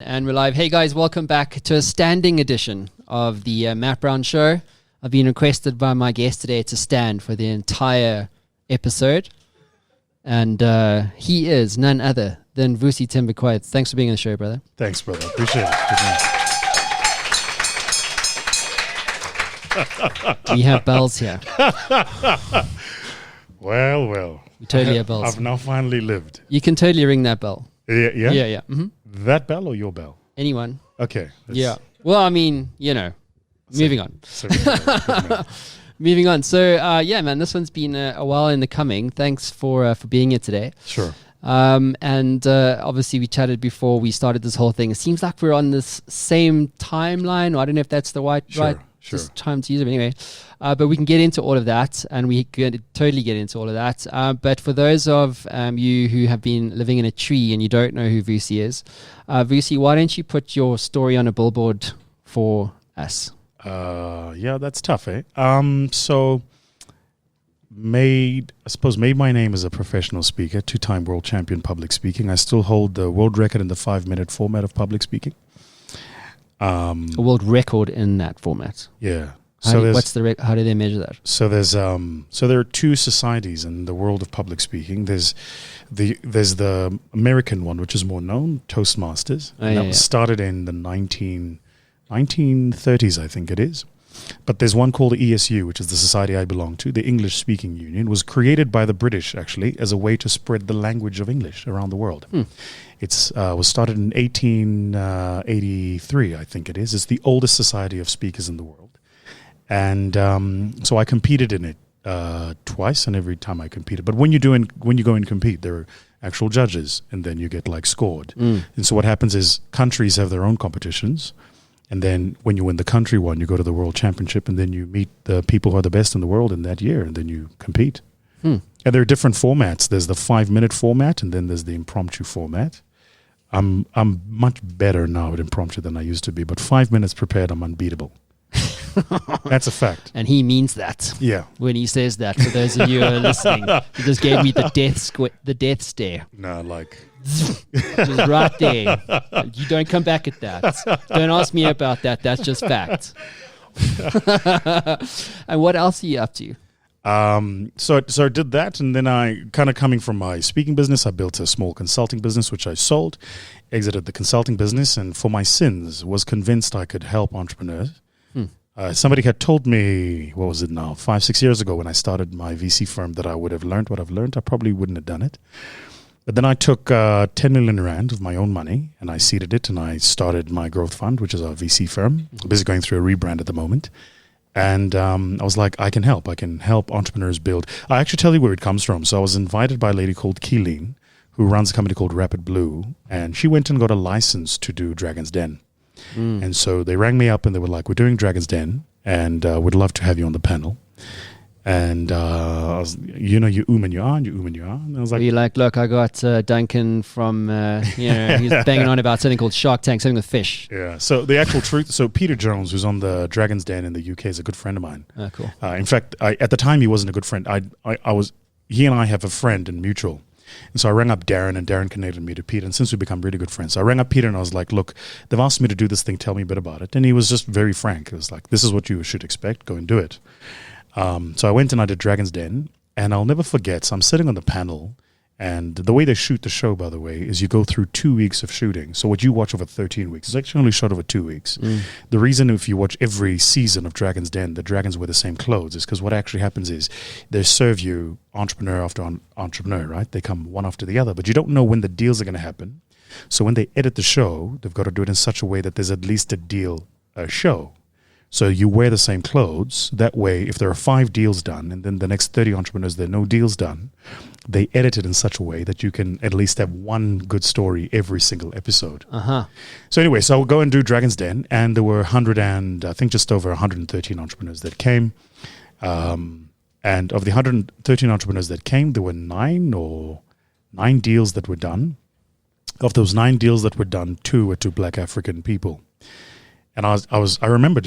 And we're live. Hey guys, welcome back to a standing edition of the Matt Brown Show. I've been requested by my guest today to stand for the entire episode. And he is none other than Vusi Thembekwayo. Thanks for being on the show, brother. Thanks, brother. Appreciate it. We have bells here. Well. We totally have bells. I've now finally lived. You can totally ring that bell. Yeah? Yeah. Mm-hmm. That bell or your bell? Anyone. Okay. Yeah. Well, I mean, moving on. So Moving on. So, yeah, man, this one's been a while in the coming. Thanks for being here today. Sure. And obviously we chatted before we started this whole thing. It seems like we're on this same timeline. Or I don't know if that's the right just time to use it anyway. But we can get into all of that, and we could totally get into all of that. But for those of you who have been living in a tree and you don't know who Vusi is, Vusi, why don't you put your story on a billboard for us? Yeah, that's tough, eh? So made my name as a professional speaker, 2-time world champion public speaking. I still hold the world record in the 5-minute format of public speaking. A world record in that format. Yeah. How do they measure that? So there's there are two societies in the world of public speaking. There's the American one, which is more known, Toastmasters. Was started in the 1930s, I think it is. But there's one called the ESU, which is the society I belong to, the English Speaking Union. Was created by the British, actually, as a way to spread the language of English around the world. It's was started in 1883, I think it is. It's the oldest society of speakers in the world. And so I competed in it twice, and every time I competed. But when you go and compete, there are actual judges, and then you get scored. And so what happens is countries have their own competitions. And then when you win the country one, you go to the world championship, and then you meet the people who are the best in the world in that year, and then you compete. And there are different formats. There's the 5-minute format, and then there's the impromptu format. I'm much better now at impromptu than I used to be, but 5 minutes prepared, I'm unbeatable. That's a fact. And he means that. Yeah. When he says that, for those of you who are listening, he just gave me the death stare. No, Just right there. You don't come back at that. Don't ask me about that. That's just fact. And what else are you up to? So I did that, and then I kind of coming from my speaking business, I built a small consulting business, which I sold, exited the consulting business, and for my sins was convinced I could help entrepreneurs. Somebody had told me, 5-6 years ago when I started my VC firm, that I would have learned what I've learned. I probably wouldn't have done it. But then I took 10 million rand of my own money, and I seeded it, and I started my growth fund, which is our VC firm. I'm busy going through a rebrand at the moment. And I was like, I can help entrepreneurs build. I actually tell you where it comes from. So I was invited by a lady called Keeleen, who runs a company called Rapid Blue, and she went and got a license to do Dragon's Den. And so they rang me up, and they were like, we're doing Dragon's Den, and we'd love to have you on the panel. And I was, you and you are. And I was like, you're like, look, I got Duncan from, he's banging on about something called Shark Tank, something with fish. Yeah. So the actual truth, so Peter Jones, who's on the Dragon's Den in the UK, is a good friend of mine. Oh, cool. In fact, at the time, he wasn't a good friend. He and I have a friend in mutual. And so I rang up Darren, and Darren connected me to Peter. And since we've become really good friends, so I rang up Peter, and I was like, look, they've asked me to do this thing. Tell me a bit about it. And he was just very frank. It was like, this is what you should expect. Go and do it. So I went and I did Dragon's Den, and I'll never forget. So I'm sitting on the panel, and the way they shoot the show, by the way, is you go through 2 weeks of shooting. So what you watch over 13 weeks is actually only shot over 2 weeks. The reason, if you watch every season of Dragon's Den, the dragons wear the same clothes, is because what actually happens is they serve you entrepreneur after entrepreneur, right? They come one after the other, but you don't know when the deals are going to happen. So when they edit the show, they've got to do it in such a way that there's at least a deal show. So you wear the same clothes. That way, if there are 5 deals done, and then the next 30 entrepreneurs, there are no deals done, they edit it in such a way that you can at least have one good story every single episode. So anyway, so I'll go and do Dragon's Den, and there were just over 113 entrepreneurs that came. And of the 113 entrepreneurs that came, there were 9 deals that were done. Of those 9 deals that were done, 2 were to Black African people. And I remember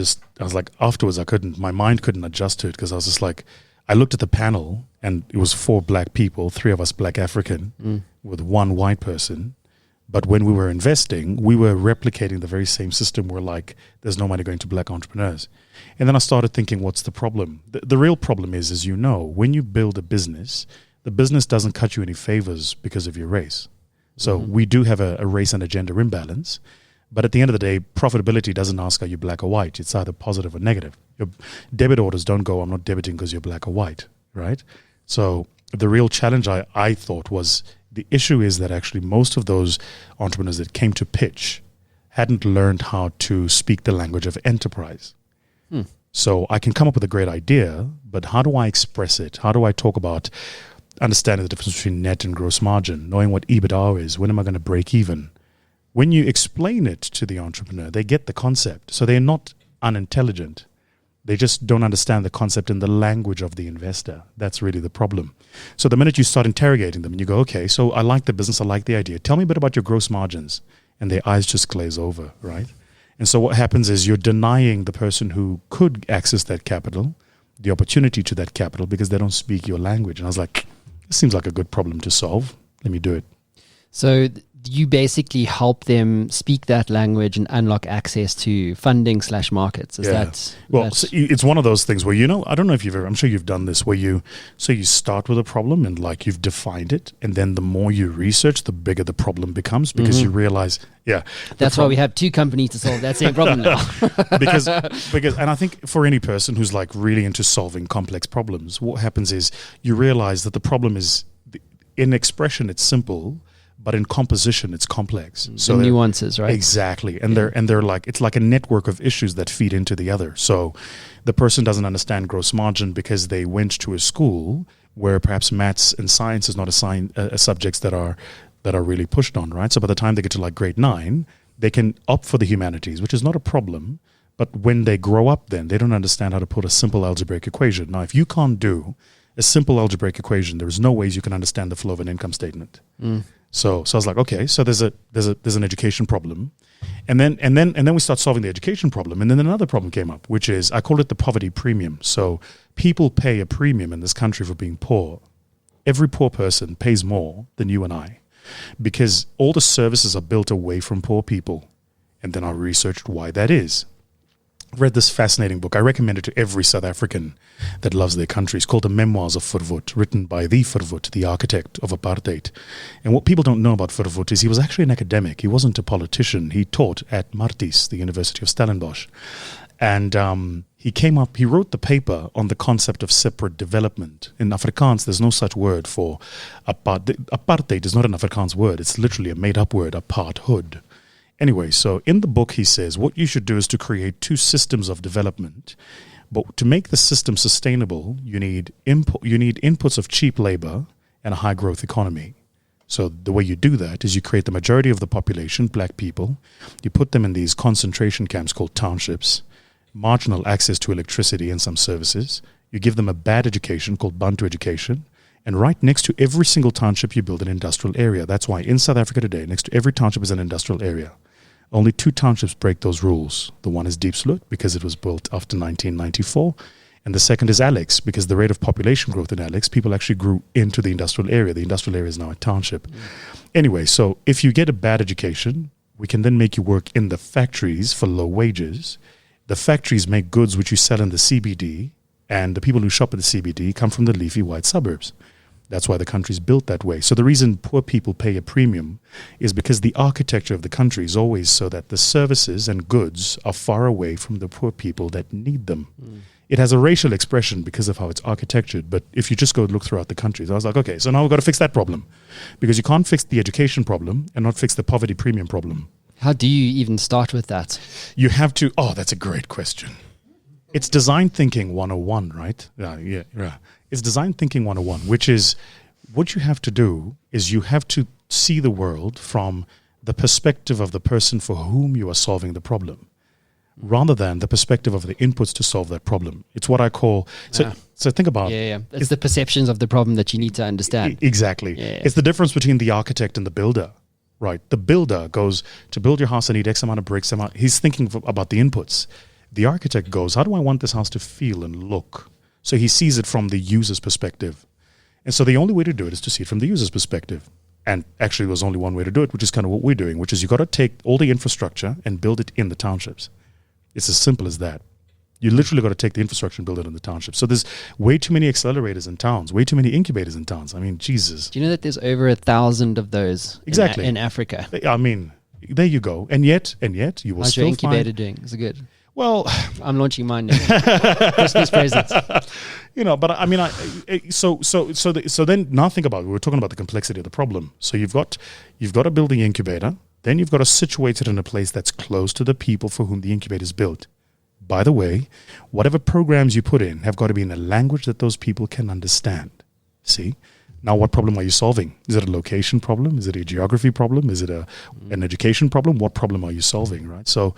afterwards my mind couldn't adjust to it, because I was just like, I looked at the panel, and it was 4 black people, 3 of us Black African, with 1 white person. But when we were investing, we were replicating the very same system where like there's no money going to black entrepreneurs. And then I started thinking, what's the problem? The real problem is, as you know, when you build a business, the business doesn't cut you any favors because of your race. So we do have a race and a gender imbalance. But at the end of the day, profitability doesn't ask, are you black or white? It's either positive or negative. Your debit orders don't go, I'm not debiting because you're black or white, right? So the real challenge I thought was, the issue is that actually most of those entrepreneurs that came to pitch hadn't learned how to speak the language of enterprise. So I can come up with a great idea, but how do I express it? How do I talk about understanding the difference between net and gross margin, knowing what EBITDA is, when am I going to break even? When you explain it to the entrepreneur, they get the concept. So they're not unintelligent. They just don't understand the concept in the language of the investor. That's really the problem. So the minute you start interrogating them and you go, okay, so I like the business, I like the idea. Tell me a bit about your gross margins. And their eyes just glaze over, right? And so what happens is you're denying the person who could access that capital the opportunity to that capital because they don't speak your language. And I was like, this seems like a good problem to solve. Let me do it. So you basically help them speak that language and unlock access to funding / markets. Is that? Well, so it's one of those things where, I don't know if you've ever, I'm sure you've done this, where you start with a problem and like you've defined it. And then the more you research, the bigger the problem becomes because you realize, that's why we have two companies to solve that same problem now. because, and I think for any person who's like really into solving complex problems, what happens is you realize that the problem is in expression, it's simple, but in composition, it's complex. So the nuances, right? Exactly, and they're like, it's like a network of issues that feed into the other. So the person doesn't understand gross margin because they went to a school where perhaps maths and science is not subjects that are really pushed on, right? So by the time they get to like grade 9, they can opt for the humanities, which is not a problem. But when they grow up, then they don't understand how to put a simple algebraic equation. Now, if you can't do a simple algebraic equation, there is no ways you can understand the flow of an income statement. So I was like, okay, so there's an education problem, and then we start solving the education problem, and then another problem came up, which is I call it the poverty premium. So people pay a premium in this country for being poor. Every poor person pays more than you and I, because all the services are built away from poor people, and then I researched why that is. Read this fascinating book. I recommend it to every South African that loves their country. It's called The Memoirs of Verwoerd, written by the Verwoerd, the architect of apartheid. And what people don't know about Verwoerd is he was actually an academic. He wasn't a politician. He taught at Marties, the University of Stellenbosch. And he wrote the paper on the concept of separate development. In Afrikaans, there's no such word for apartheid. Apartheid is not an Afrikaans word. It's literally a made-up word, aparthood. Anyway, so in the book, he says what you should do is to create two systems of development. But to make the system sustainable, you need inputs of cheap labor and a high growth economy. So the way you do that is you create the majority of the population, black people. You put them in these concentration camps called townships, marginal access to electricity and some services. You give them a bad education called Bantu education. And right next to every single township, you build an industrial area. That's why in South Africa today, next to every township is an industrial area. Only 2 townships break those rules. The one is Diepsloot because it was built after 1994. And the second is Alex because the rate of population growth in Alex, people actually grew into the industrial area. The industrial area is now a township. Anyway, so if you get a bad education, we can then make you work in the factories for low wages. The factories make goods which you sell in the CBD, and the people who shop at the CBD come from the leafy white suburbs. That's why the country's built that way. So the reason poor people pay a premium is because the architecture of the country is always so that the services and goods are far away from the poor people that need them. It has a racial expression because of how it's architectured. But if you just go look throughout the countries, I was like, okay, so now we've got to fix that problem. Because you can't fix the education problem and not fix the poverty premium problem. How do you even start with that? You have to, that's a great question. It's design thinking 101, right? Yeah. It's design thinking 101, which is what you have to do is you have to see the world from the perspective of the person for whom you are solving the problem, rather than the perspective of the inputs to solve that problem. It's what I call, so think about. It's the perceptions of the problem that you need to understand. Exactly. It's the difference between the architect and the builder, right? The builder goes to build your house, I need X amount of bricks. He's thinking about the inputs. The architect goes, how do I want this house to feel and look? So he sees it from the user's perspective. And so the only way to do it is to see it from the user's perspective. And actually, there was only one way to do it, which is kind of what we're doing, which is you got to take all the infrastructure and build it in the townships. It's as simple as that. You literally got to take the infrastructure and build it in the townships. So there's way too many accelerators in towns, way too many incubators in towns. I mean, Jesus. Do you know that there's over 1,000 of those in Africa? I mean, there you go. And yet, you will How's still your incubator find... doing? Is it good? Well... I'm launching mine now. Christmas presents. But I mean, so then now think about it. We're talking about the complexity of the problem. So you've got to build the incubator. Then you've got to situate it in a place that's close to the people for whom the incubator is built. By the way, whatever programs you put in have got to be in a language that those people can understand. See? Now, what problem are you solving? Is it a location problem? Is it a geography problem? Is it an education problem? What problem are you solving, right? So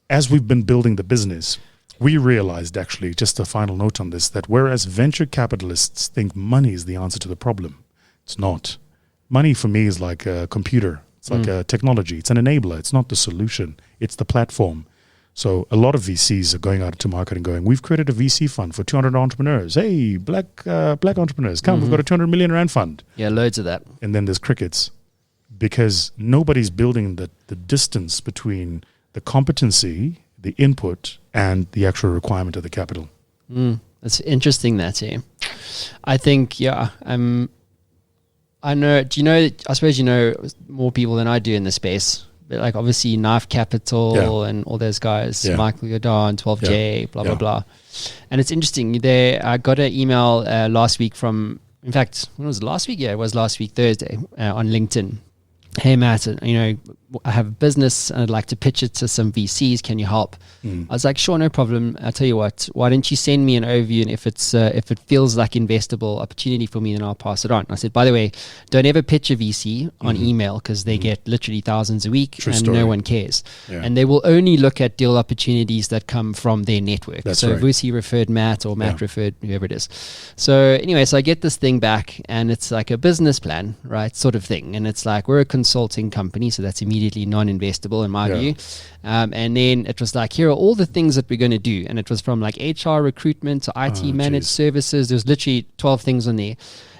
as we've been building the business, we realized, actually, just a final note on this, that whereas venture capitalists think money is the answer to the problem, it's not. Money for me is like a computer. It's like a technology. It's an enabler. It's not the solution. It's the platform. So a lot of VCs are going out to market and going, we've created a VC fund for 200 entrepreneurs. Hey, black entrepreneurs, come, we've got a 200 million rand fund. Yeah, loads of that. And then there's crickets, because nobody's building the distance between the competency, the input, and the actual requirement of the capital. That's interesting, that, eh? I think, I know, I suppose you know more people than I do in the space. But like obviously Knife Capital and all those guys, Michael Yodon, 12J, blah, blah, blah. And it's interesting. I got an email last week from, in fact, when was it, last week? Yeah, it was last week, Thursday, on LinkedIn. Hey, Matt, I have a business and I'd like to pitch it to some VCs. Can you help? I was like, sure, no problem. I'll tell you what, why don't you send me an overview, and if it feels like investable opportunity for me, then I'll pass it on. I said, by the way, don't ever pitch a VC on email, because they get literally thousands a week. True and story. No one cares. Yeah. And they will only look at deal opportunities that come from their network. That's so right. Vusi referred Matt, or Matt referred whoever it is. So anyway, so I get this thing back, and it's like a business plan, right, sort of thing. And it's like, we're a consulting company, so that's immediately non-investable in my view. And then it was like, here are all the things that we're going to do. And it was from like HR recruitment to IT managed services. There's literally 12 things on there.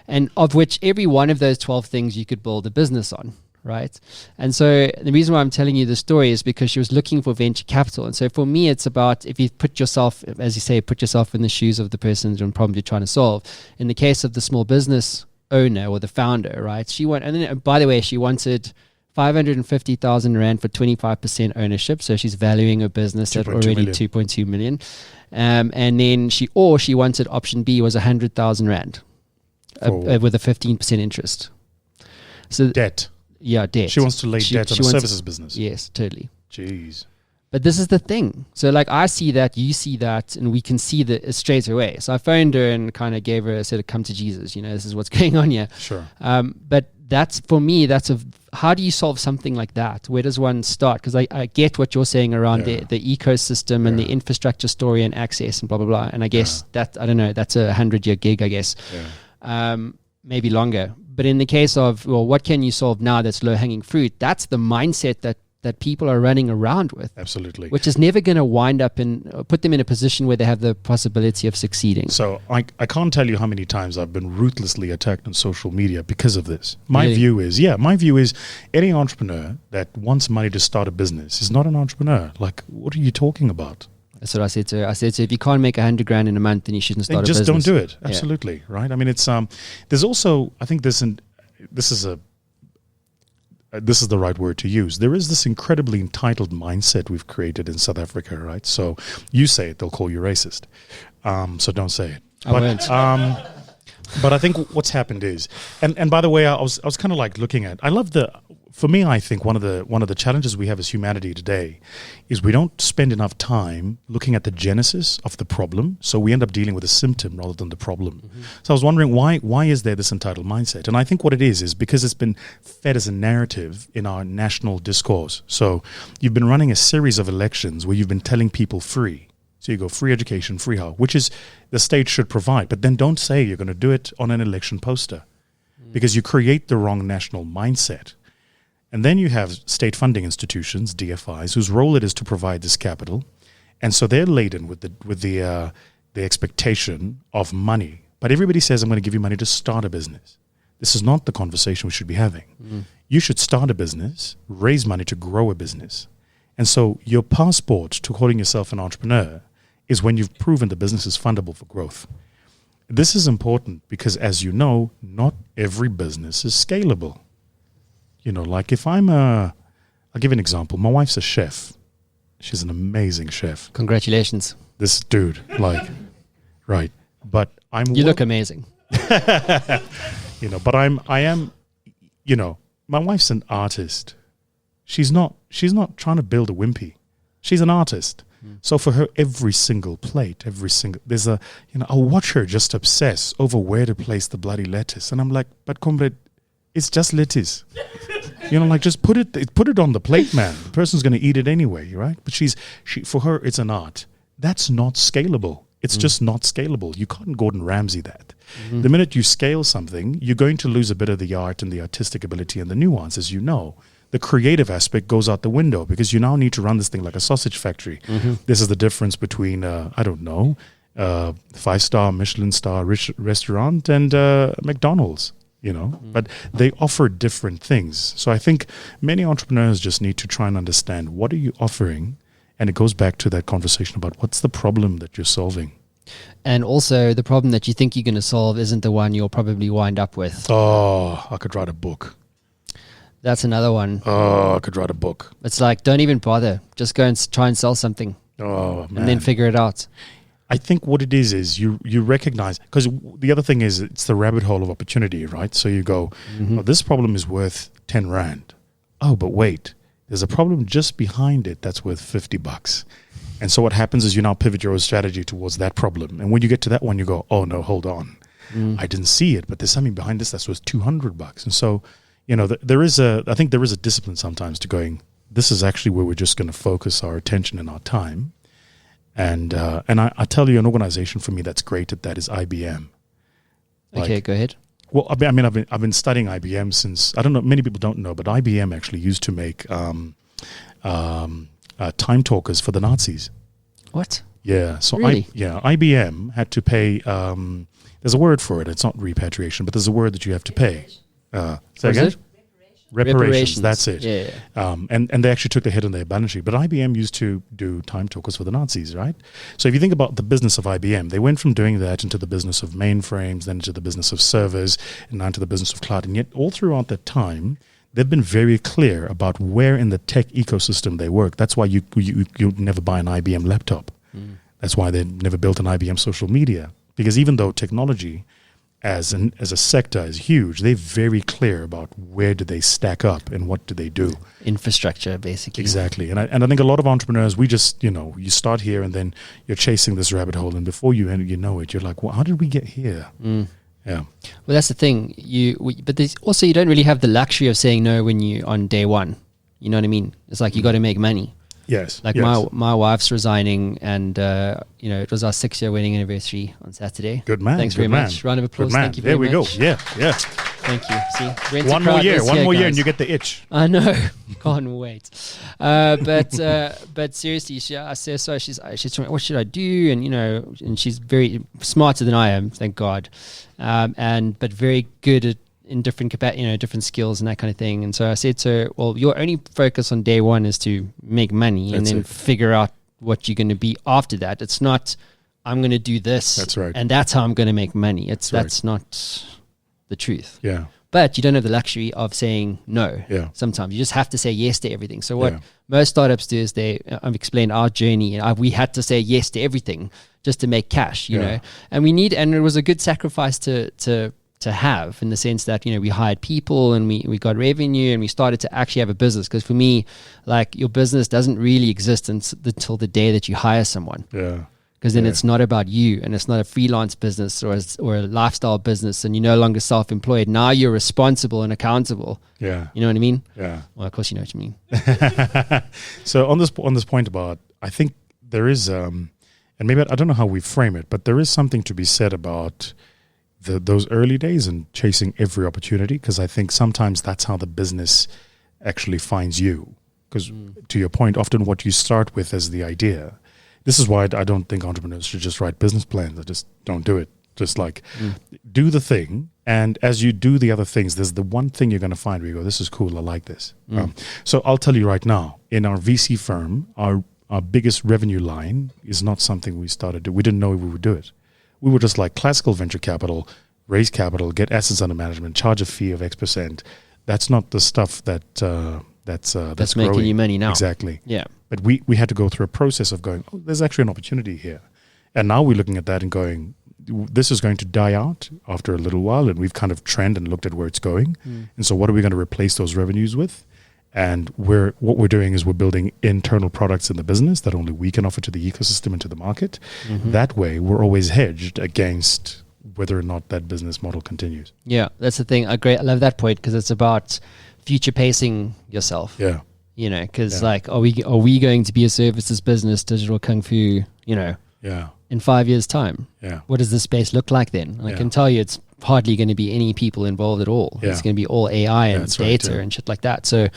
And of which every one of those 12 things you could build a business on, right? And so the reason why I'm telling you the story is because she was looking for venture capital. And so for me, it's about, if you put yourself, as you say, put yourself in the shoes of the person who's probably trying to solve. In the case of the small business owner or the founder, right? And then, by the way, she wanted 550,000 rand for 25% ownership. So she's valuing her business at already 2.2 million. And then she wanted option B was 100,000 rand with a 15% interest. So debt. Yeah, debt. She wants to lay debt on a services business. Yes, totally. Jeez. But this is the thing. So like I see that, you see that, and we can see that straight away. So I phoned her and kind of gave her, I said, come to Jesus, this is what's going on here. Sure. But that's, for me, how do you solve something like that? Where does one start? Because I get what you're saying around the ecosystem and the infrastructure story and access and blah, blah, blah. And I guess that, I don't know, that's a 100-year gig, I guess. Yeah. Maybe longer. But in the case of, well, what can you solve now that's low-hanging fruit? That's the mindset that people are running around with. Absolutely. Which is never going to wind up put them in a position where they have the possibility of succeeding. So I can't tell you how many times I've been ruthlessly attacked on social media because of this. My view is any entrepreneur that wants money to start a business is not an entrepreneur. Like, what are you talking about? That's what I said to her. I said, if you can't make 100 grand in a month, then you shouldn't start a business. Just don't do it. Absolutely. Right. I mean, it's, there's also, I think this is the right word to use. There is this incredibly entitled mindset we've created in South Africa, right? So you say it, they'll call you racist. So don't say it. I won't. But I think what's happened is, and by the way, I was kind of like looking at, for me, I think one of the challenges we have as humanity today is we don't spend enough time looking at the genesis of the problem. So we end up dealing with a symptom rather than the problem. Mm-hmm. So I was wondering why is there this entitled mindset? And I think what it is because it's been fed as a narrative in our national discourse. So you've been running a series of elections where you've been telling people free. So you go free education, free health, which is the state should provide. But then don't say you're going to do it on an election poster because you create the wrong national mindset. And then you have state funding institutions, DFIs, whose role it is to provide this capital. And so they're laden with the expectation of money. But everybody says, I'm going to give you money to start a business. This is not the conversation we should be having. You should start a business, raise money to grow a business. And so your passport to calling yourself an entrepreneur is when you've proven the business is fundable for growth. This is important because, as you know, not every business is scalable. You know, like if I'll give you an example. My wife's a chef. She's an amazing chef. Congratulations. This dude, like, right. But You look amazing. You know, but I am, you know, my wife's an artist. She's not trying to build a wimpy. She's an artist. So for her, every single plate, I'll watch her just obsess over where to place the bloody lettuce. And I'm like, but comrade, it's just lettuce. You know, like just put it on the plate, man. The person's going to eat it anyway, right? But for her, it's an art. That's not scalable. It's just not scalable. You can't Gordon Ramsay that. The minute you scale something, you're going to lose a bit of the art and the artistic ability and the nuance, as you know. The creative aspect goes out the window because you now need to run this thing like a sausage factory. This is the difference between, 5-star Michelin star restaurant and McDonald's, you know. But they offer different things. So I think many entrepreneurs just need to try and understand, what are you offering? And it goes back to that conversation about what's the problem that you're solving. And also the problem that you think you're going to solve isn't the one you'll probably wind up with. Oh, I could write a book. That's another one. Oh, I could write a book. It's like, don't even bother. Just go and try and sell something. Oh, man. And then figure it out. I think what it is you recognize, because the other thing is it's the rabbit hole of opportunity, right? So you go, oh, this problem is worth 10 Rand. Oh, but wait, there's a problem just behind it that's worth $50. And so what happens is you now pivot your strategy towards that problem. And when you get to that one, you go, oh no, hold on. I didn't see it, but there's something behind this that's worth $200. And so, you know, I think there is a discipline sometimes to going, this is actually where we're just going to focus our attention and our time. And I tell you, an organization for me that's great at that is IBM. Okay, go ahead. Well, I've been studying IBM since, I don't know, many people don't know, but IBM actually used to make time talkers for the Nazis. What? Yeah. So really? IBM had to pay, there's a word for it. It's not repatriation, but there's a word that you have to pay. Say again? Reparations. That's it. Yeah. And they actually took the hit on their balance sheet. But IBM used to do time talkers for the Nazis, right? So if you think about the business of IBM, they went from doing that into the business of mainframes, then into the business of servers, and now into the business of cloud. And yet all throughout that time, they've been very clear about where in the tech ecosystem they work. That's why you never buy an IBM laptop. That's why they never built an IBM social media. Because even though technology as a sector is huge, they're very clear about where do they stack up and what do they do. Infrastructure, basically. Exactly. And I think a lot of entrepreneurs, we just, you know, you start here and then you're chasing this rabbit hole, and before you know it, you're like, well, how did we get here? Yeah. Well, that's the thing. But there's also, you don't really have the luxury of saying no when you on day one. You know what I mean? It's like you got to make money. Yes. Like my wife's resigning, and it was our 6-year wedding anniversary on Saturday. Good man. Thanks very much. Round of applause. Thank you very much. There we go. Yeah. Thank you. See, one more year, and you get the itch. I know. Can't wait. But seriously, I say so. She's telling me, what should I do? And and she's very smarter than I am, thank God. But very good in different different skills and that kind of thing. And so I said to her, well, your only focus on day one is to make money, and then figure out what you're going to be after that. It's not, I'm going to do this. That's right. And that's how I'm going to make money. That's not the truth. Yeah. But you don't have the luxury of saying no. Yeah. Sometimes you just have to say yes to everything. So what most startups do is I've explained our journey, and we had to say yes to everything just to make cash, you know, and it was a good sacrifice to have, in the sense that, we hired people and we got revenue and we started to actually have a business. Because for me, like, your business doesn't really exist until the day that you hire someone. Yeah. Because then it's not about you, and it's not a freelance business or a lifestyle business, and you're no longer self-employed. Now you're responsible and accountable. Yeah. You know what I mean? Yeah. Well, of course you know what you mean. So on this point about, I think there is, and maybe I don't know how we frame it, but there is something to be said about those early days and chasing every opportunity, because I think sometimes that's how the business actually finds you. Because to your point, often what you start with as the idea. This is why I don't think entrepreneurs should just write business plans. I just don't do it. Just like do the thing. And as you do the other things, there's the one thing you're going to find where you go, this is cool. I like this. So I'll tell you right now, in our VC firm, our biggest revenue line is not something we started to. We didn't know we would do it. We were just like classical venture capital, raise capital, get assets under management, charge a fee of X%. That's not the stuff that's making growing. you money now. Exactly. Yeah. But we had to go through a process of going, oh, there's actually an opportunity here. And now we're looking at that and going, this is going to die out after a little while. And we've kind of trended and looked at where it's going. And so what are we going to replace those revenues with? And what we're doing is we're building internal products in the business that only we can offer to the ecosystem and to the market. That way, we're always hedged against whether or not that business model continues. Yeah, that's the thing. I love that point because it's about future pacing yourself. Yeah. You know, because like, are we going to be a services business, digital kung fu, you know, in 5 years' time? Yeah. What does the space look like then? And I can tell you it's hardly going to be any people involved at all. It's going to be all AI and data and shit like that. So,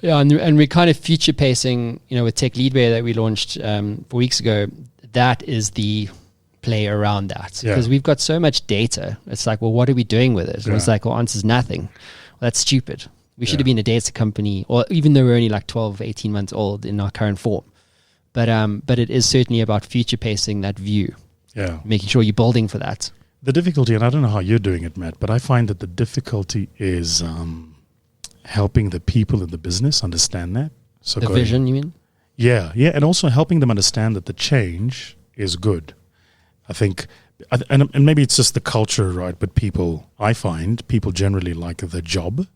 yeah, and we're kind of future pacing, you know, with Tech Leadway that we launched 4 weeks ago. That is the play around that because we've got so much data. It's like, well, what are we doing with it? And it's like, well, answer's nothing. Well, that's stupid. We should have been a data company, or even though we're only like 12, 18 months old in our current form. But it is certainly about future pacing that view. Yeah. Making sure you're building for that. The difficulty, and I don't know how you're doing it, Matt, but I find that the difficulty is helping the people in the business understand that. So the vision, you mean? Yeah, and also helping them understand that the change is good. I think, and maybe it's just the culture, right? But I find people generally like the job,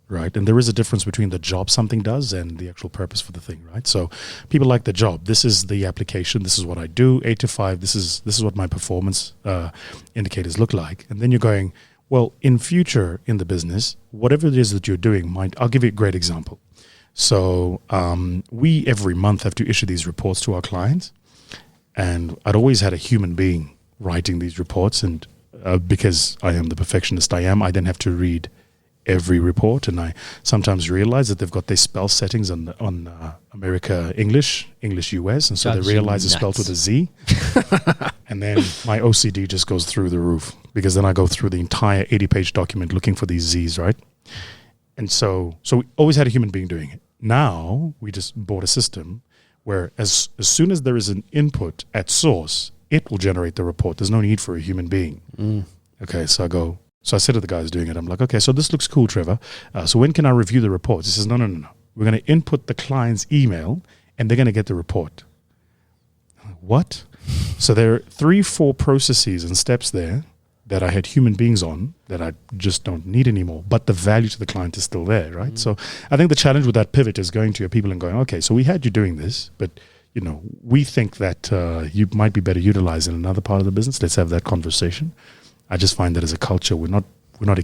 right? And there is a difference between the job something does and the actual purpose for the thing, right? So people like the job. This is the application. This is what I do, 8 to 5. This is what my performance indicators look like. And then you're going, well, in future in the business, whatever it is that you're doing, I'll give you a great example. So we every month have to issue these reports to our clients. And I'd always had a human being writing these reports. And because I am the perfectionist I am, I then have to read every report, and I sometimes realize that they've got their spell settings on America English US, and so they realize it's spelled with a Z. And then my OCD just goes through the roof because then I go through the entire 80-page document looking for these Z's, right? And so we always had a human being doing it. Now we just bought a system where as soon as there is an input at source, it will generate the report. There's no need for a human being. Okay, so I said to the guys doing it, I'm like, okay, so this looks cool, Trevor. So when can I review the reports? He says, no. We're going to input the client's email, and they're going to get the report. I'm like, what? So there are 3-4 processes and steps there that I had human beings on that I just don't need anymore. But the value to the client is still there, right? So I think the challenge with that pivot is going to your people and going, okay, so we had you doing this, but we think that you might be better utilized in another part of the business. Let's have that conversation. I just find that as a culture, we're not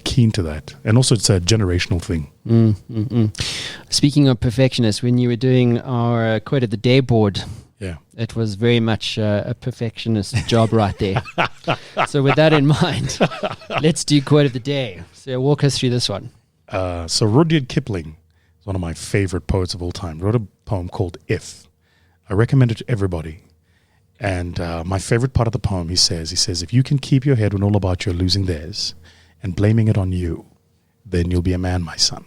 keen to that. And also it's a generational thing. Speaking of perfectionists, when you were doing our quote of the day board, it was very much a perfectionist job right there. So with that in mind, let's do quote of the day. So walk us through this one. So Rudyard Kipling is one of my favorite poets of all time. Wrote a poem called If. I recommend it to everybody. And my favorite part of the poem, he says, if you can keep your head when all about you are losing theirs and blaming it on you, then you'll be a man, my son.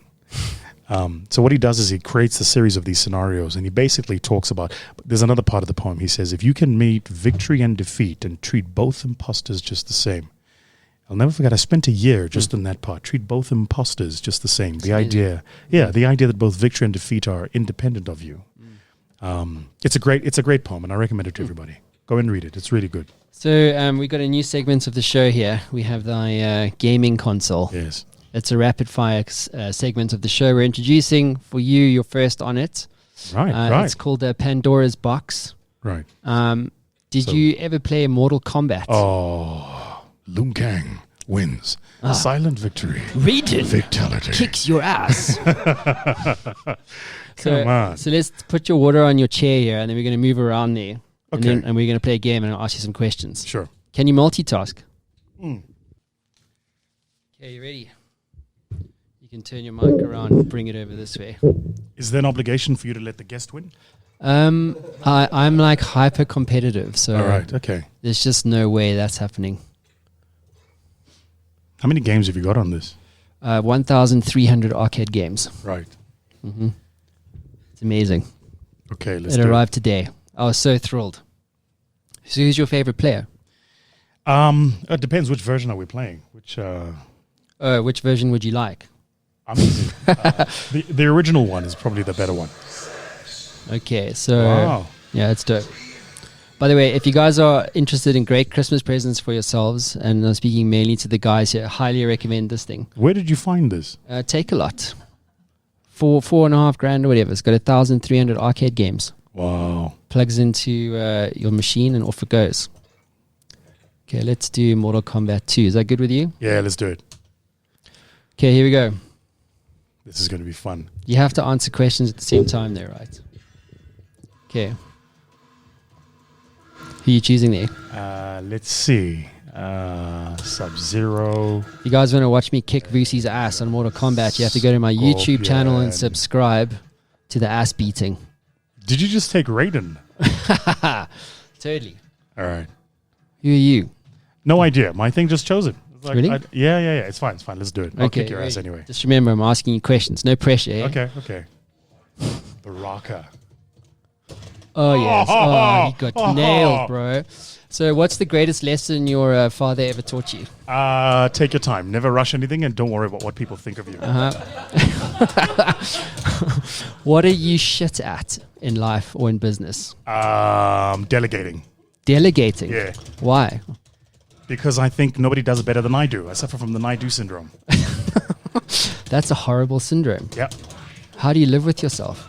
So what he does is he creates a series of these scenarios, and he basically talks about, there's another part of the poem. He says, if you can meet victory and defeat and treat both imposters just the same. I'll never forget, I spent a year just in that part. Treat both imposters just the same. The idea that both victory and defeat are independent of you. It's a great poem, and I recommend it to everybody. Go and read it. It's really good. So we got a new segment of the show here. We have the gaming console. Yes. It's a rapid fire segment of the show. We're introducing for you your first on it. Right. It's called Pandora's Box. Right. Did you ever play Mortal Kombat? Oh, Liu Kang wins. Silent victory. Raiden Fatality. kicks your ass. Come on. So let's put your water on your chair here, and then we're going to move around there. Okay. And we're going to play a game, and I'll ask you some questions. Sure. Can you multitask? Okay, you ready? You can turn your mic around and bring it over this way. Is there an obligation for you to let the guest win? I'm like hyper competitive, so all right, okay. There's just no way that's happening. How many games have you got on this? 1,300 arcade games. Right. It's amazing. Okay, let's It arrived today. I was so thrilled. So who's your favorite player? It depends which version are we playing. Which version would you like? I'm easy. The original one is probably the better one. Okay, so Wow. yeah, it's dope. By the way, if you guys are interested in great Christmas presents for yourselves, and I'm speaking mainly to the guys here, I highly recommend this thing. Where did you find this? Take a lot. For $4,500 or whatever. It's got 1,300 arcade games. Wow. Plugs into your machine and off it goes. Okay, let's do Mortal Kombat 2. Is that good with you? Yeah, let's do it. Okay, here we go. This is going to be fun. You have to answer questions at the same time there, right? Okay. Who are you choosing there? Let's see. Sub-Zero. You guys want to watch me kick Vusi's ass on Mortal Kombat, you have to go to my YouTube channel and subscribe to the ass beating. Did you just take Raiden? Totally. All right. Who are you? No idea. My thing just chose it. Like, really? Yeah. It's fine. Let's do it. I'll kick your ass anyway. Just remember, I'm asking you questions. No pressure, eh? Okay. The Rocker. Oh, yes. Oh, he got nailed, bro. So what's the greatest lesson your father ever taught you? Take your time. Never rush anything and don't worry about what people think of you. What are you shit at in life or in business? Delegating. Delegating? Yeah. Why? Because I think nobody does it better than I do. I suffer from the I-do syndrome. That's a horrible syndrome. Yeah. How do you live with yourself?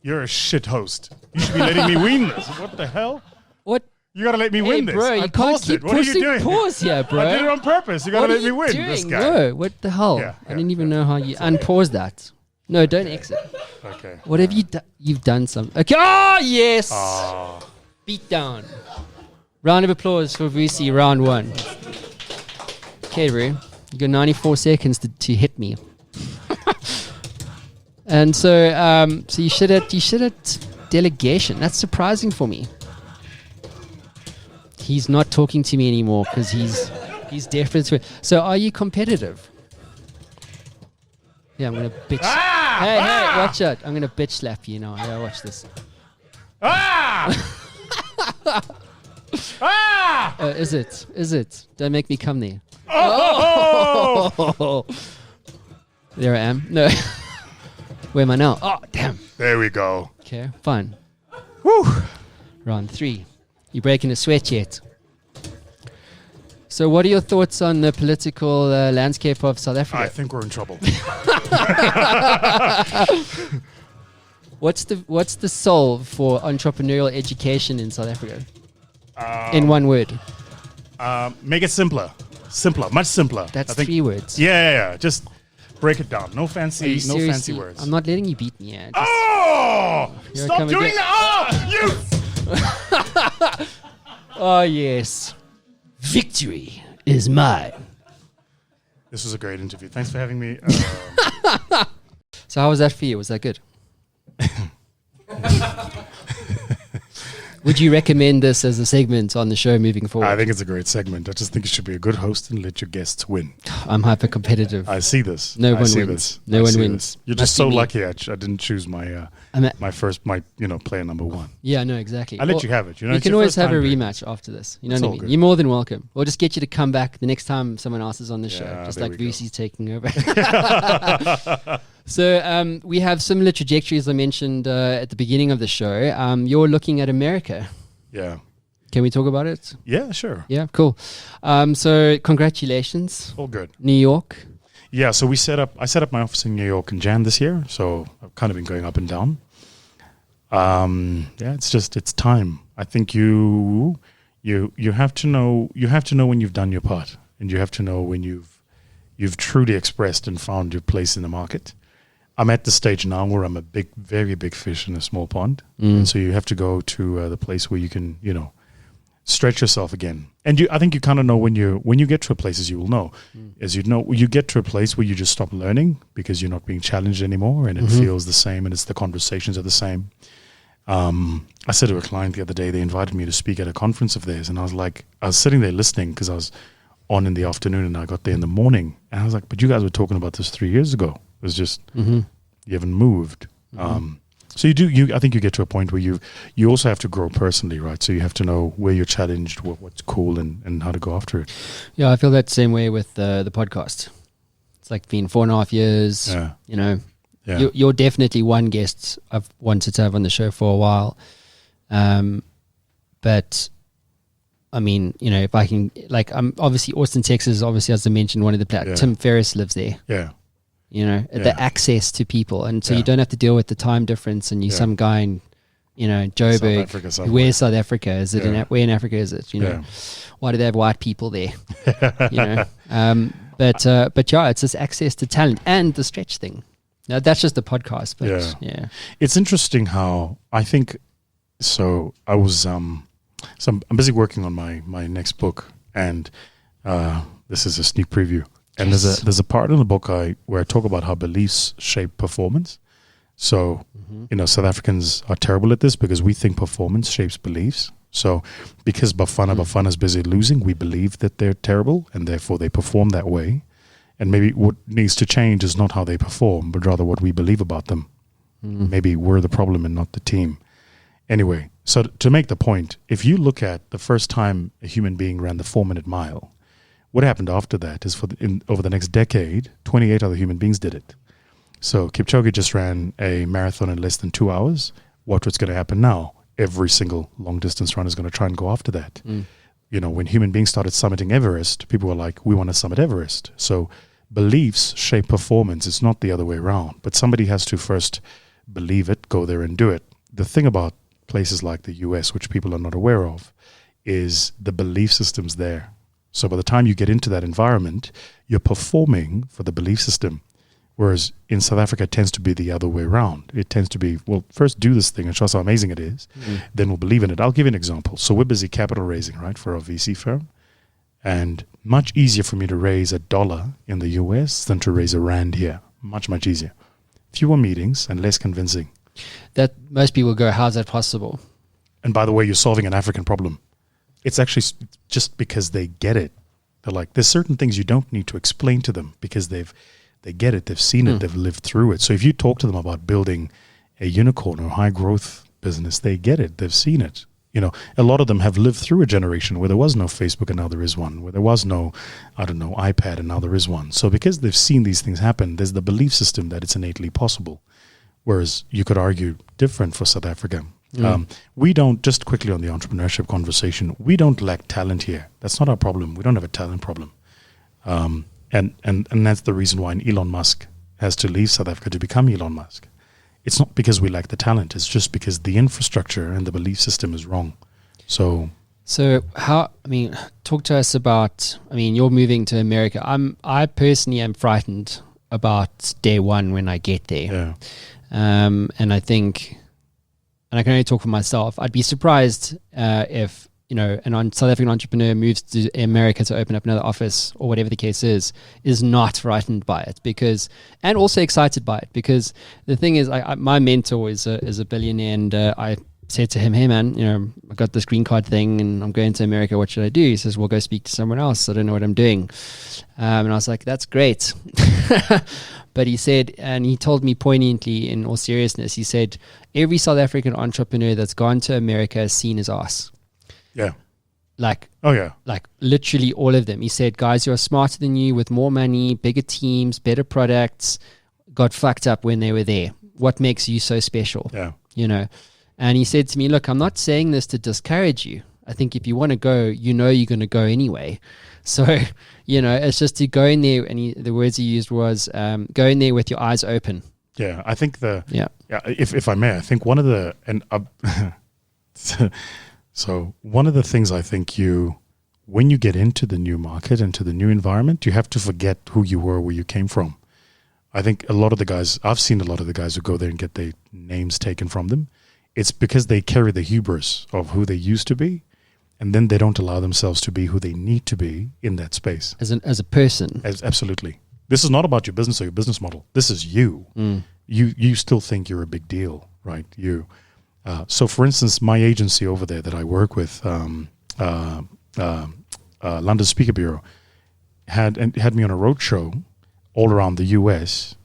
You're a shit host. You should be letting me win this. What the hell? What? You gotta let me win this. Bro, you can't keep What are you doing? Pause here, bro. I did it on purpose. You gotta let me win doing? this guy. No, what the hell? I didn't even know how you unpause that. No, don't exit. Okay. What have you done? You've done something. Okay. Oh, yes. Beat down. Round of applause for VC, round 1. Okay, bro. You got 94 seconds to hit me. And so you shit at delegation. That's surprising for me. He's not talking to me anymore because he's definitely. So are you competitive? Yeah, I'm gonna bitch. Hey, watch out! I'm gonna bitch slap you now. Yeah, watch this. Is it? Don't make me come there. Oh! There I am. No. Where am I now? Oh, damn. There we go. Okay, fine. Woo! Round 3. You breaking a sweat yet? So what are your thoughts on the political landscape of South Africa? I think we're in trouble. What's the solve for entrepreneurial education in South Africa? In one word. Make it simpler. Much simpler. That's 3 words. Yeah. Just break it down. No fancy words. I'm not letting you beat me. Stop doing that! You! Oh, yes. Victory is mine. This was a great interview. Thanks for having me. So how was that for you? Was that good? Would you recommend this as a segment on the show moving forward? I think it's a great segment. I just think you should be a good host and let your guests win. I'm hyper competitive. I see this. No one wins. No one wins. You're just so lucky I didn't choose my player number 1. Yeah, no, exactly. I let you have it. You know, we can always have a rematch after this. You know what I mean? Good. You're more than welcome. We'll just get you to come back the next time someone else is on the show, just like Vusi's taking over. So we have similar trajectories I mentioned at the beginning of the show. You're looking at America. Yeah. Can we talk about it? Yeah, sure. Yeah, cool. So congratulations. All good. New York. Yeah, so I set up my office in New York in Jan this year. So I've kind of been going up and down. It's time. I think you have to know when you've done your part, and you have to know when you've truly expressed and found your place in the market. I'm at the stage now where I'm a very big fish in a small pond. And so you have to go to the place where you can, stretch yourself again. And I think you kind of know when you get to a place, as you will know, as you know, you get to a place where you just stop learning because you're not being challenged anymore, and it feels the same, and the conversations are the same. I said to a client the other day, they invited me to speak at a conference of theirs, and I was sitting there listening because I was on in the afternoon, and I got there in the morning. And I was like, but you guys were talking about this 3 years ago. It was just, you haven't moved. So I think you get to a point where you also have to grow personally, right? So you have to know where you're challenged, what's cool, and how to go after it. Yeah, I feel that same way with the podcast. It's like been 4.5 years. Yeah. You know, Yeah. you're definitely one guest I've wanted to have on the show for a while. But I mean, you know, if I can, like, I'm obviously Austin, Texas, obviously, as I mentioned, one of the Tim Ferriss lives there. Yeah. You know, the access to people. And so you don't have to deal with the time difference, and you're some guy in, you know, Joburg. Where's South Africa? Is it where in Africa is it? You know, why do they have white people there? You know, but yeah, it's this access to talent and the stretch thing. Now, that's just the podcast, but yeah. It's interesting how I think, so I was, so I'm busy working on my next book, and this is a sneak preview. And there's a part in the book where I talk about how beliefs shape performance. So, you know, South Africans are terrible at this because we think performance shapes beliefs. So because Bafana is busy losing, we believe that they're terrible, and therefore they perform that way. And maybe what needs to change is not how they perform, but rather what we believe about them. Maybe we're the problem and not the team. Anyway, so to make the point, if you look at the first time a human being ran the 4-minute mile, what happened after that is over the next decade, 28 other human beings did it. So Kipchoge just ran a marathon in less than 2 hours. What's going to happen now? Every single long-distance runner is going to try and go after that. You know, when human beings started summiting Everest, people were like, we want to summit Everest. So beliefs shape performance. It's not the other way around. But somebody has to first believe it, go there and do it. The thing about places like the US, which people are not aware of, is the belief system's there. So by the time you get into that environment, you're performing for the belief system. Whereas in South Africa, it tends to be the other way around. It tends to be, well, first do this thing and show us how amazing it is. Then we'll believe in it. I'll give you an example. So we're busy capital raising, right, for our VC firm. And much easier for me to raise $1 in the US than to raise R1 here. Much, much easier. Fewer meetings and less convincing. That most people go, how's that possible? And by the way, you're solving an African problem. It's actually just because they get it. They're like, there's certain things you don't need to explain to them because they get it, they've seen it, they've lived through it. So if you talk to them about building a unicorn or high growth business, they get it, they've seen it. You know, a lot of them have lived through a generation where there was no Facebook and now there is one, where there was no, iPad and now there is one. So because they've seen these things happen, there's the belief system that it's innately possible. Whereas you could argue different for South Africa. We don't, just quickly on the entrepreneurship conversation, we don't lack talent here. That's not our problem. We don't have a talent problem. And that's the reason why Elon Musk has to leave South Africa to become Elon Musk. It's not because we lack the talent. It's just because the infrastructure and the belief system is wrong. So talk to us about, you're moving to America. I personally am frightened about day one when I get there. Yeah. And I think, and I can only talk for myself, I'd be surprised if, South African entrepreneur moves to America to open up another office or whatever the case is not frightened by it and also excited by it, because the thing is, my mentor is a billionaire, and I said to him, hey man, I got this green card thing and I'm going to America. What should I do? He says, well, go speak to someone else. I don't know what I'm doing. And I was like, that's great. But he said, and he told me poignantly in all seriousness, he said, every South African entrepreneur that's gone to America has seen his ass. Yeah. Like literally all of them. He said, guys who are smarter than you, with more money, bigger teams, better products, got fucked up when they were there. What makes you so special? Yeah. And he said to me, look, I'm not saying this to discourage you. I think if you want to go, you're going to go anyway. So, it's just to go in there, and the words he used was go in there with your eyes open. Yeah, I think if I may, I think one of the, so one of the things I think when you get into the new market, into the new environment, you have to forget who you were, where you came from. I think I've seen a lot of the guys who go there and get their names taken from them. It's because they carry the hubris of who they used to be, and then they don't allow themselves to be who they need to be in that space. As a person. Absolutely. This is not about your business or your business model. This is you. You still think you're a big deal, right? So for instance, my agency over there that I work with, London Speaker Bureau, had me on a road show all around the US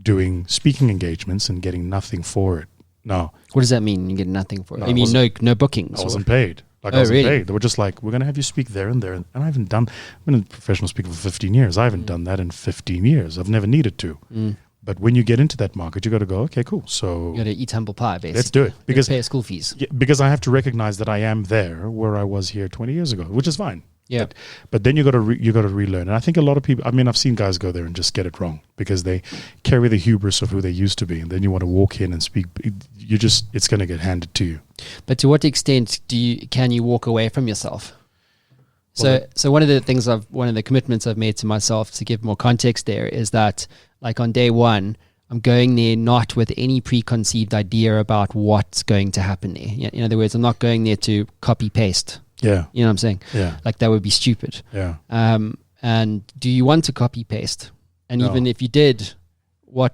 doing speaking engagements and getting nothing for it. No. What does that mean? You get nothing for it? No, I mean, no bookings? I wasn't paid. I wasn't really? paid. They were just like, we're going to have you speak there and there. And I haven't done, I've been a professional speaker for 15 years. I haven't done that in 15 years. I've never needed to. But when you get into that market, you got to go, okay, cool. So you got to eat humble pie, basically. let's do it. Because pay school fees. Yeah, because I have to recognize that I am there where I was here 20 years ago, which is fine. Yeah. But then you got to relearn. And I think a lot of people, I mean, I've seen guys go there and just get it wrong because they carry the hubris of who they used to be. And then you want to walk in and speak. It's going to get handed to you. But to what extent can you walk away from yourself? So one of the commitments I've made to myself, to give more context there, is that like on day one, I'm going there not with any preconceived idea about what's going to happen there. In other words, I'm not going there to copy paste. Yeah. You know what I'm saying? Yeah. Like that would be stupid. Yeah. And do you want to copy paste? And No. even if you did, where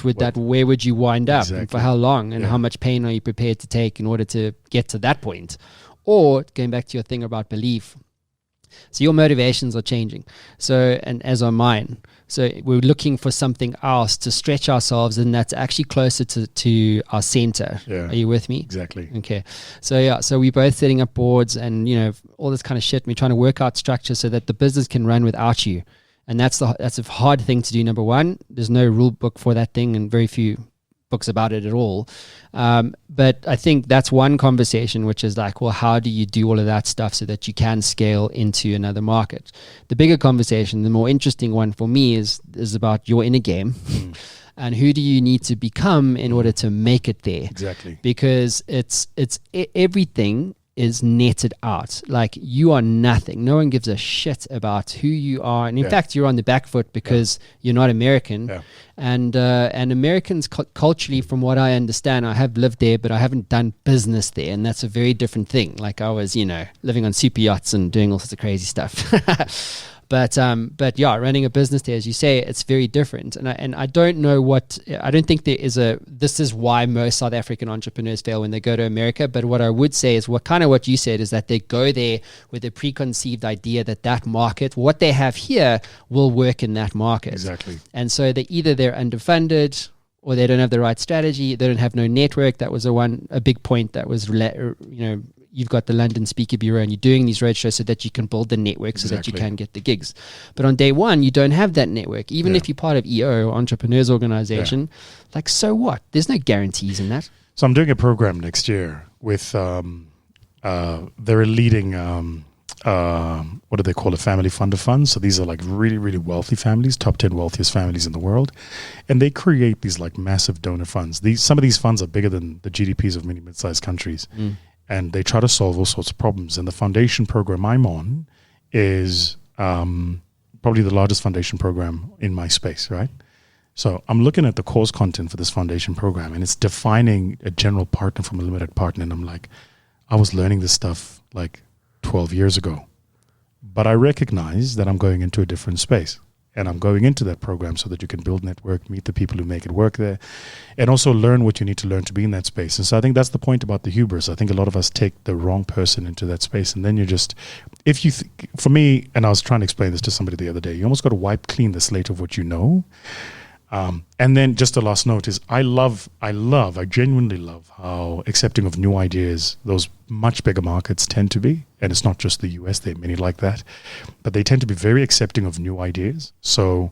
would you wind up? Exactly. And for how long? And how much pain are you prepared to take in order to get to that point? Or going back to your thing about belief. So your motivations are changing. So, and as are mine. So we're looking for something else to stretch ourselves, and that's actually closer to our center. Yeah. Are you with me? Exactly. Okay. So we're both setting up boards and, all this kind of shit. We're trying to work out structure so that the business can run without you. And that's a hard thing to do. Number one, there's no rule book for that thing and very few books about it at all. But I think that's one conversation, which is like, well, how do you do all of that stuff so that you can scale into another market? The bigger conversation, the more interesting one for me is about your inner game. And who do you need to become in order to make it there? Exactly. Because everything is netted out. Like you are nothing. No one gives a shit about who you are. And in fact, you're on the back foot because you're not American. Yeah. And Americans culturally, from what I understand, I have lived there, but I haven't done business there. And that's a very different thing. Like I was, living on super yachts and doing all sorts of crazy stuff. But yeah, running a business there, as you say, it's very different. And I don't know I don't think this is why most South African entrepreneurs fail when they go to America. But what I would say is what you said is that they go there with a preconceived idea that market, what they have here, will work in that market. Exactly. And so they're underfunded, or they don't have the right strategy. They don't have no network. That was a big point that was, you've got the London Speaker Bureau and you're doing these roadshows so that you can build the network so that you can get the gigs. But on day one, you don't have that network. Even if you're part of EO, or Entrepreneurs Organization, like, so what? There's no guarantees in that. So I'm doing a program next year with, they're a leading, what do they call it? Family fund of funds. So these are like really, really wealthy families, top 10 wealthiest families in the world. And they create these like massive donor funds. Some of these funds are bigger than the GDPs of many mid-sized countries. And they try to solve all sorts of problems. And the foundation program I'm on is probably the largest foundation program in my space, right? So I'm looking at the course content for this foundation program, and it's defining a general partner from a limited partner. And I'm like, I was learning this stuff like 12 years ago. But I recognize that I'm going into a different space. And I'm going into that program so that you can build network, meet the people who make it work there, and also learn what you need to learn to be in that space. And so I think that's the point about the hubris. I think a lot of us take the wrong person into that space. And then you just, for me, and I was trying to explain this to somebody the other day, you almost got to wipe clean the slate of what you know. And then just the last note is I genuinely love how accepting of new ideas those much bigger markets tend to be. And it's not just the US, there are many like that. But they tend to be very accepting of new ideas. So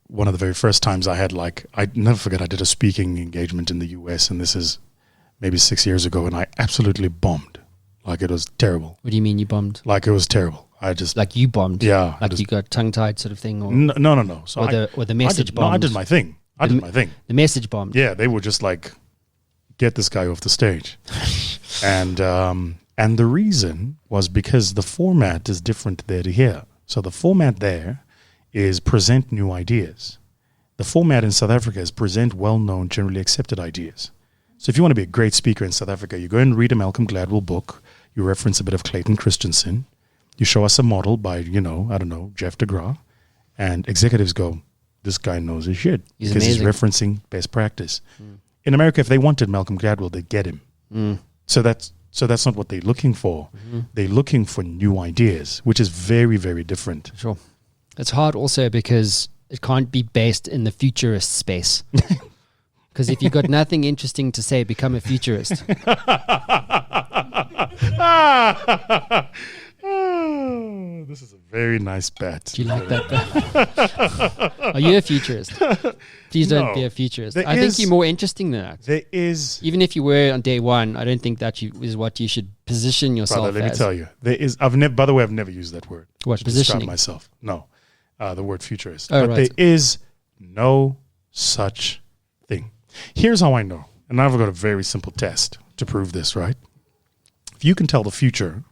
one of the very first times I never forget, I did a speaking engagement in the US, and this is maybe 6 years ago, and I absolutely bombed. Like, it was terrible. What do you mean you bombed? Like, it was terrible. I just... Like, you bombed? Yeah. Like, you got tongue-tied sort of thing? Or No. So or the message bombed? No, I did my thing. The message bombed? Yeah, they were just like, get this guy off the stage. And the reason was because the format is different there to here. So the format there is present new ideas. The format in South Africa is present well-known, generally accepted ideas. So if you want to be a great speaker in South Africa, you go and read a Malcolm Gladwell book, you reference a bit of Clayton Christensen, you show us a model by, Jeff DeGraw, and executives go, this guy knows his shit. Because he's referencing best practice. In America, if they wanted Malcolm Gladwell, they'd get him. So that's not what they're looking for. They're looking for new ideas, which is very, very different. Sure. It's hard also because it can't be based in the futurist space. Because if you've got nothing interesting to say, become a futurist. This is a very nice bet. Do you like that bet? Are you a futurist? Please don't be a futurist. I think you're more interesting than that. There is. Even if you were on day one, I don't think that is what you should position yourself Brother, let as. me tell you. There is. By the way, I've never used that word. What, to positioning? describe myself. No. The word futurist. Oh, but right. there is no such thing. Here's how I know. And I've got a very simple test to prove this, right? If you can tell the future,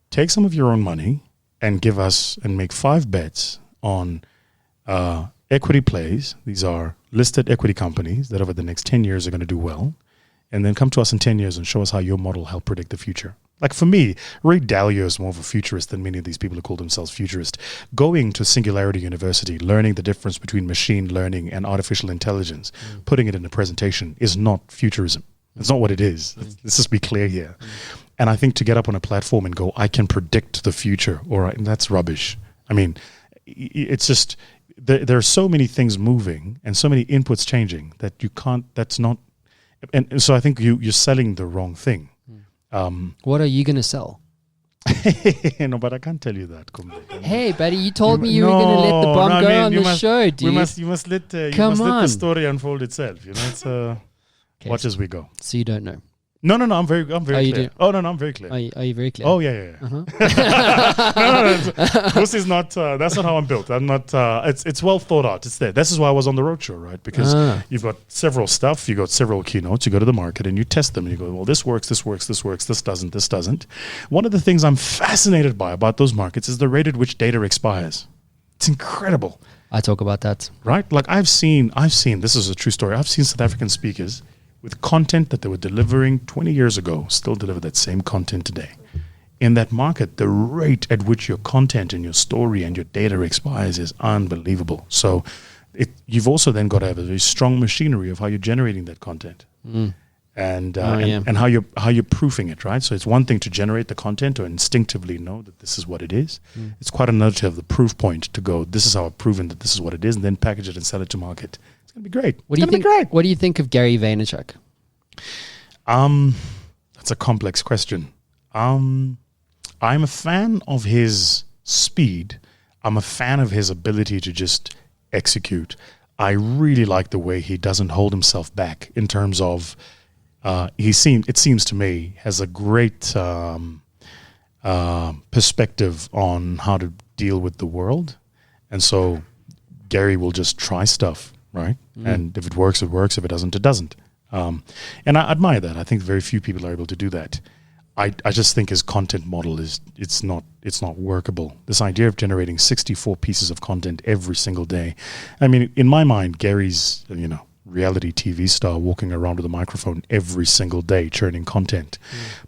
take some of your own money and give us and make 5 bets on equity plays. These are listed equity companies that over the next 10 years are going to do well. And then come to us in 10 years and show us how your model helped predict the future. Like for me, Ray Dalio is more of a futurist than many of these people who call themselves futurist. Going to Singularity University, learning the difference between machine learning and artificial intelligence, putting it in a presentation is not futurism. It's not what it is. Let's just be clear here. And I think to get up on a platform and go, I can predict the future, that's rubbish. I mean, it's just, there are so many things moving and so many inputs changing that you can't, that's not, and so I think you're selling the wrong thing. What are you going to sell? No, but I can't tell you that. Hey, buddy, you told me you were going to let the bomb go on the show, dude. You must let the story unfold itself. It's watch as we go. So you don't know. No, I'm very clear. Oh, no, I'm very clear. Are you very clear? Oh, yeah. No, this is not, that's not how I'm built. I'm not, it's well thought out. It's there. This is why I was on the roadshow, right? Because you've got several stuff, you've got several keynotes, you go to the market and you test them and you go, well, this works, this doesn't. One of the things I'm fascinated by about those markets is the rate at which data expires. It's incredible. I talk about that. Right? Like I've seen, this is a true story. I've seen South African speakers with content that they were delivering 20 years ago, still deliver that same content today. In that market, the rate at which your content and your story and your data expires is unbelievable. So you've also then got to have a very strong machinery of how you're generating that content. And how you're proofing it, right? So it's one thing to generate the content or instinctively know that this is what it is. It's quite another to have the proof point to go, this is how I've proven that this is what it is, and then package it and sell it to market. It's going to be great. What do you think of Gary Vaynerchuk? That's a complex question. I'm a fan of his speed. I'm a fan of his ability to just execute. I really like the way he doesn't hold himself back in terms of it seems to me, has a great perspective on how to deal with the world. And so Gary will just try stuff, right? And if it works, it works. If it doesn't, it doesn't. And I admire that. I think very few people are able to do that. I just think his content model it's not workable. This idea of generating 64 pieces of content every single day. I mean, in my mind, Gary's, reality TV star walking around with a microphone every single day churning content.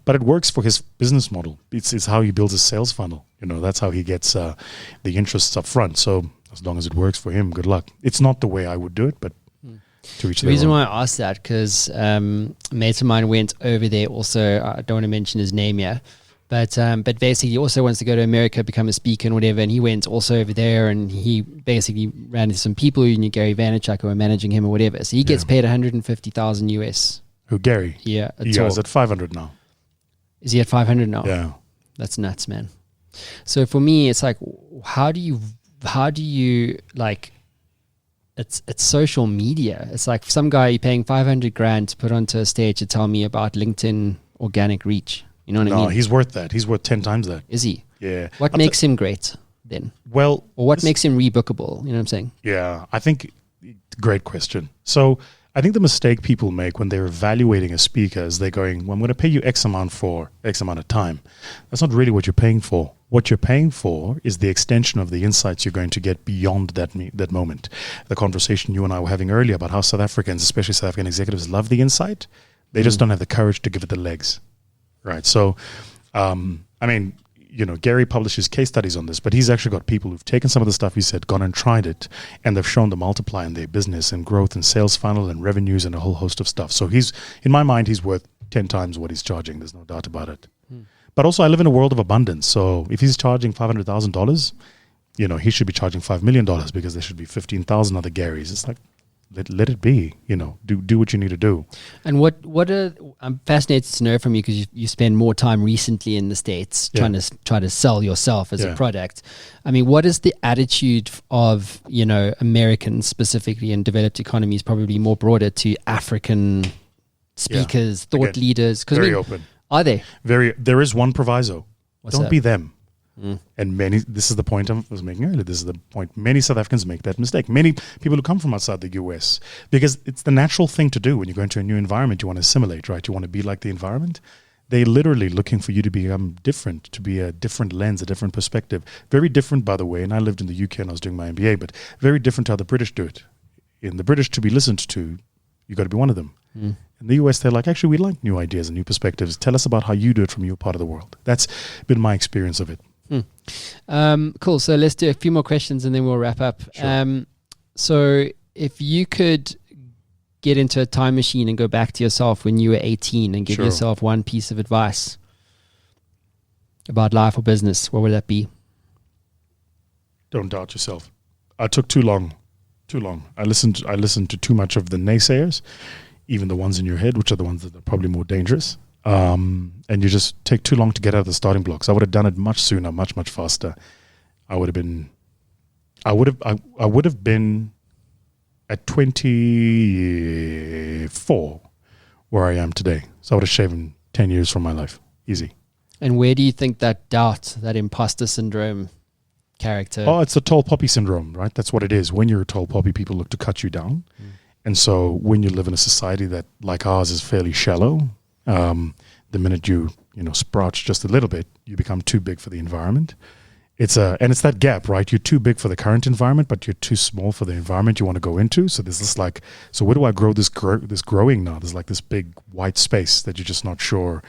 But it works for his business model. It's how he builds a sales funnel. That's how he gets the interests up front. So as long as it works for him, good luck. It's not the way I would do it, but to each the reason why I asked that, because a mate of mine went over there also. I don't want to mention his name here. But basically he also wants to go to America, become a speaker and whatever. And he went also over there and he basically ran into some people who knew Gary Vaynerchuk who were managing him or whatever. So he gets paid $150,000 US. Who, Gary? Yeah. He's at 500 now. Is he at 500 now? Yeah. That's nuts, man. So for me, it's like, how do you like, it's social media. It's like some guy you're paying $500,000 to put onto a stage to tell me about LinkedIn organic reach. You know what I mean? No, he's worth that. He's worth 10 times that. Is he? Yeah. What makes him great then? Well, or what makes him rebookable? You know what I'm saying? Yeah, I think great question. So I think the mistake people make when they're evaluating a speaker is they're going, well, I'm going to pay you X amount for X amount of time. That's not really what you're paying for. What you're paying for is the extension of the insights you're going to get beyond that moment. The conversation you and I were having earlier about how South Africans, especially South African executives, love the insight. They just don't have the courage to give it the legs. Right. So, Gary publishes case studies on this, but he's actually got people who've taken some of the stuff he said, gone and tried it, and they've shown the multiply in their business and growth and sales funnel and revenues and a whole host of stuff. So in my mind, he's worth 10 times what he's charging. There's no doubt about it. But also I live in a world of abundance. So if he's charging $500,000, he should be charging $5 million because there should be 15,000 other Garys. It's like, let it be, do what you need to do. And I'm fascinated to know from you, because you spend more time recently in the States trying to sell yourself as a product. I mean, what is the attitude of, Americans specifically in developed economies, probably more broader, to African speakers, thought leaders? Very open. Are they? There is one proviso. Don't be them. And this is the point I was making earlier. This is the point. Many South Africans make that mistake. Many people who come from outside the US, because it's the natural thing to do when you go into a new environment. You want to assimilate, right? You want to be like the environment. They're literally looking for you to become different, to be a different lens, a different perspective. Very different, by the way. And I lived in the UK and I was doing my MBA, but very different to how the British do it. In the British, to be listened to, you got to be one of them. In the US, they're like, actually, we like new ideas and new perspectives. Tell us about how you do it from your part of the world. That's been my experience of it. Cool. So let's do a few more questions and then we'll wrap up. Sure. So if you could get into a time machine and go back to yourself when you were 18 and give yourself one piece of advice about life or business, what would that be? Don't doubt yourself. I took too long. I listened to too much of the naysayers, even the ones in your head, which are the ones that are probably more dangerous. And you just take too long to get out of the starting blocks. I would have done it much sooner, much faster. I would have been at 24 where I am today. So I would have shaven 10 years from my life. Easy. And where do you think that doubt, that imposter syndrome character? Oh, it's the tall poppy syndrome, right? That's what it is. When you're a tall poppy, people look to cut you down. And so when you live in a society that, like ours, is fairly shallow, the minute you sprout just a little bit, you become too big for the environment. It's that gap, right? You're too big for the current environment, but you're too small for the environment you want to go into. So there's this so where do I grow this growing now? There's like this big white space that you're just not sure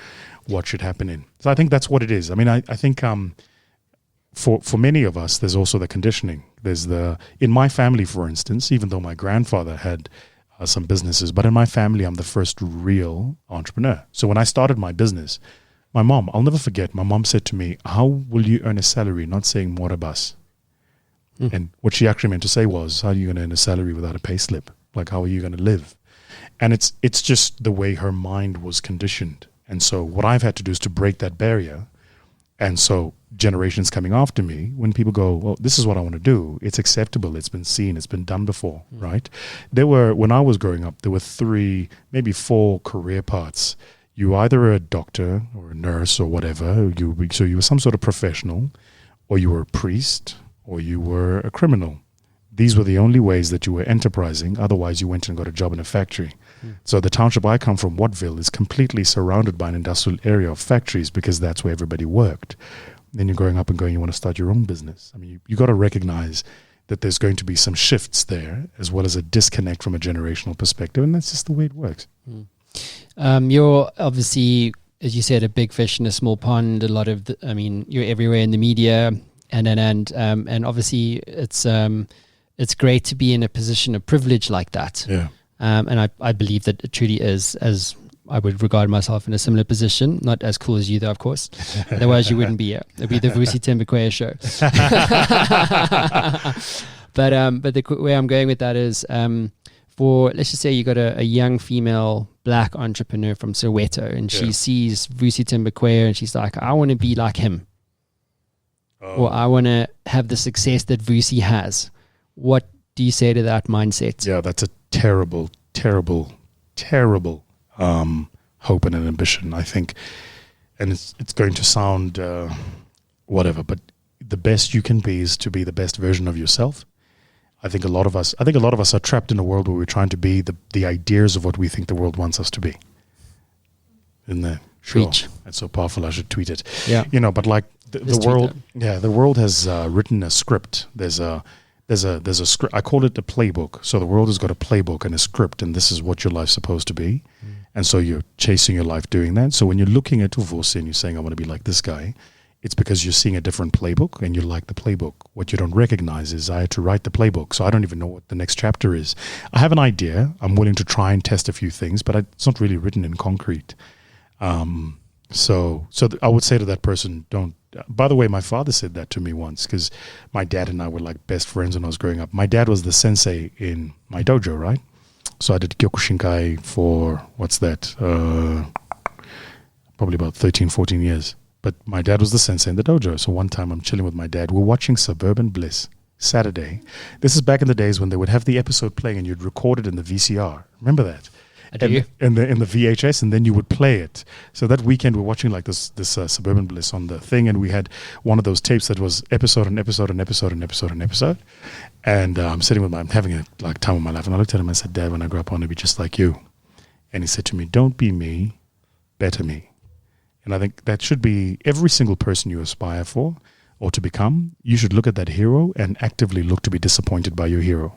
what should happen in. So I think that's what it is. I mean, I think for many of us, there's also the conditioning. There's in my family, for instance, even though my grandfather had some businesses, but in my family, I'm the first real entrepreneur. So when I started my business, my mom, I'll never forget, my mom said to me, how will you earn a salary? Not saying morabas. And what she actually meant to say was, how are you going to earn a salary without a pay slip? Like, how are you going to live? And it's just the way her mind was conditioned. And so what I've had to do is to break that barrier. And so generations coming after me, when people go, well, this is what I want to do, it's acceptable, it's been seen, it's been done before, right? When I was growing up, there were 3, maybe 4 career paths. You were either a doctor or a nurse or whatever, so you were some sort of professional, or you were a priest, or you were a criminal. These were the only ways that you were enterprising. Otherwise, you went and got a job in a factory. So the township I come from, Wattville, is completely surrounded by an industrial area of factories because that's where everybody worked. Then you're growing up and going, you want to start your own business. I mean, you got to recognize that there's going to be some shifts there, as well as a disconnect from a generational perspective, and that's just the way it works. You're obviously, as you said, a big fish in a small pond. You're everywhere in the media, and obviously it's great to be in a position of privilege like that. Yeah. And I believe that it truly is, as I would regard myself in a similar position, not as cool as you though, of course. Otherwise you wouldn't be here. It'd be the Vusi Thembekwayo show. But the way I'm going with that is, let's just say you got a young female black entrepreneur from Soweto, and she sees Vusi Thembekwayo and she's like, I want to be like him. Or I want to have the success that Vusi has. What do you say to that mindset? Yeah, that's a terrible hope and an ambition, I think. And it's going to sound whatever, but the best you can be is to be the best version of yourself. I think a lot of us are trapped in a world where we're trying to be the ideas of what we think the world wants us to be. Isn't that? Sure. Preach. That's so powerful, I should tweet it. Yeah. But like the world has written a script. There's a script. I call it a playbook. So the world has got a playbook and a script, and this is what your life's supposed to be. And so you're chasing your life doing that. So when you're looking at Vusi and you're saying, I want to be like this guy, it's because you're seeing a different playbook and you like the playbook. What you don't recognize is I had to write the playbook, so I don't even know what the next chapter is. I have an idea. I'm willing to try and test a few things, but it's not really written in concrete. So I would say to that person, don't By the way, my father said that to me once because my dad and I were like best friends when I was growing up. My dad was the sensei in my dojo, right? So I did Kyokushinkai for, what's that? Probably about 13, 14 years. But my dad was the sensei in the dojo. So one time I'm chilling with my dad. We're watching Suburban Bliss Saturday. This is back in the days when they would have the episode playing and you'd record it in the VCR. Remember that? In the VHS, and then you would play it. So that weekend we're watching like this Suburban Bliss on the thing, and we had one of those tapes that was episode and episode and episode and episode and episode. And I'm sitting with I'm having a like time of my life, and I looked at him and I said, "Dad, when I grow up, I want to be just like you." And he said to me, "Don't be me, better me." And I think that should be every single person you aspire for or to become. You should look at that hero and actively look to be disappointed by your hero.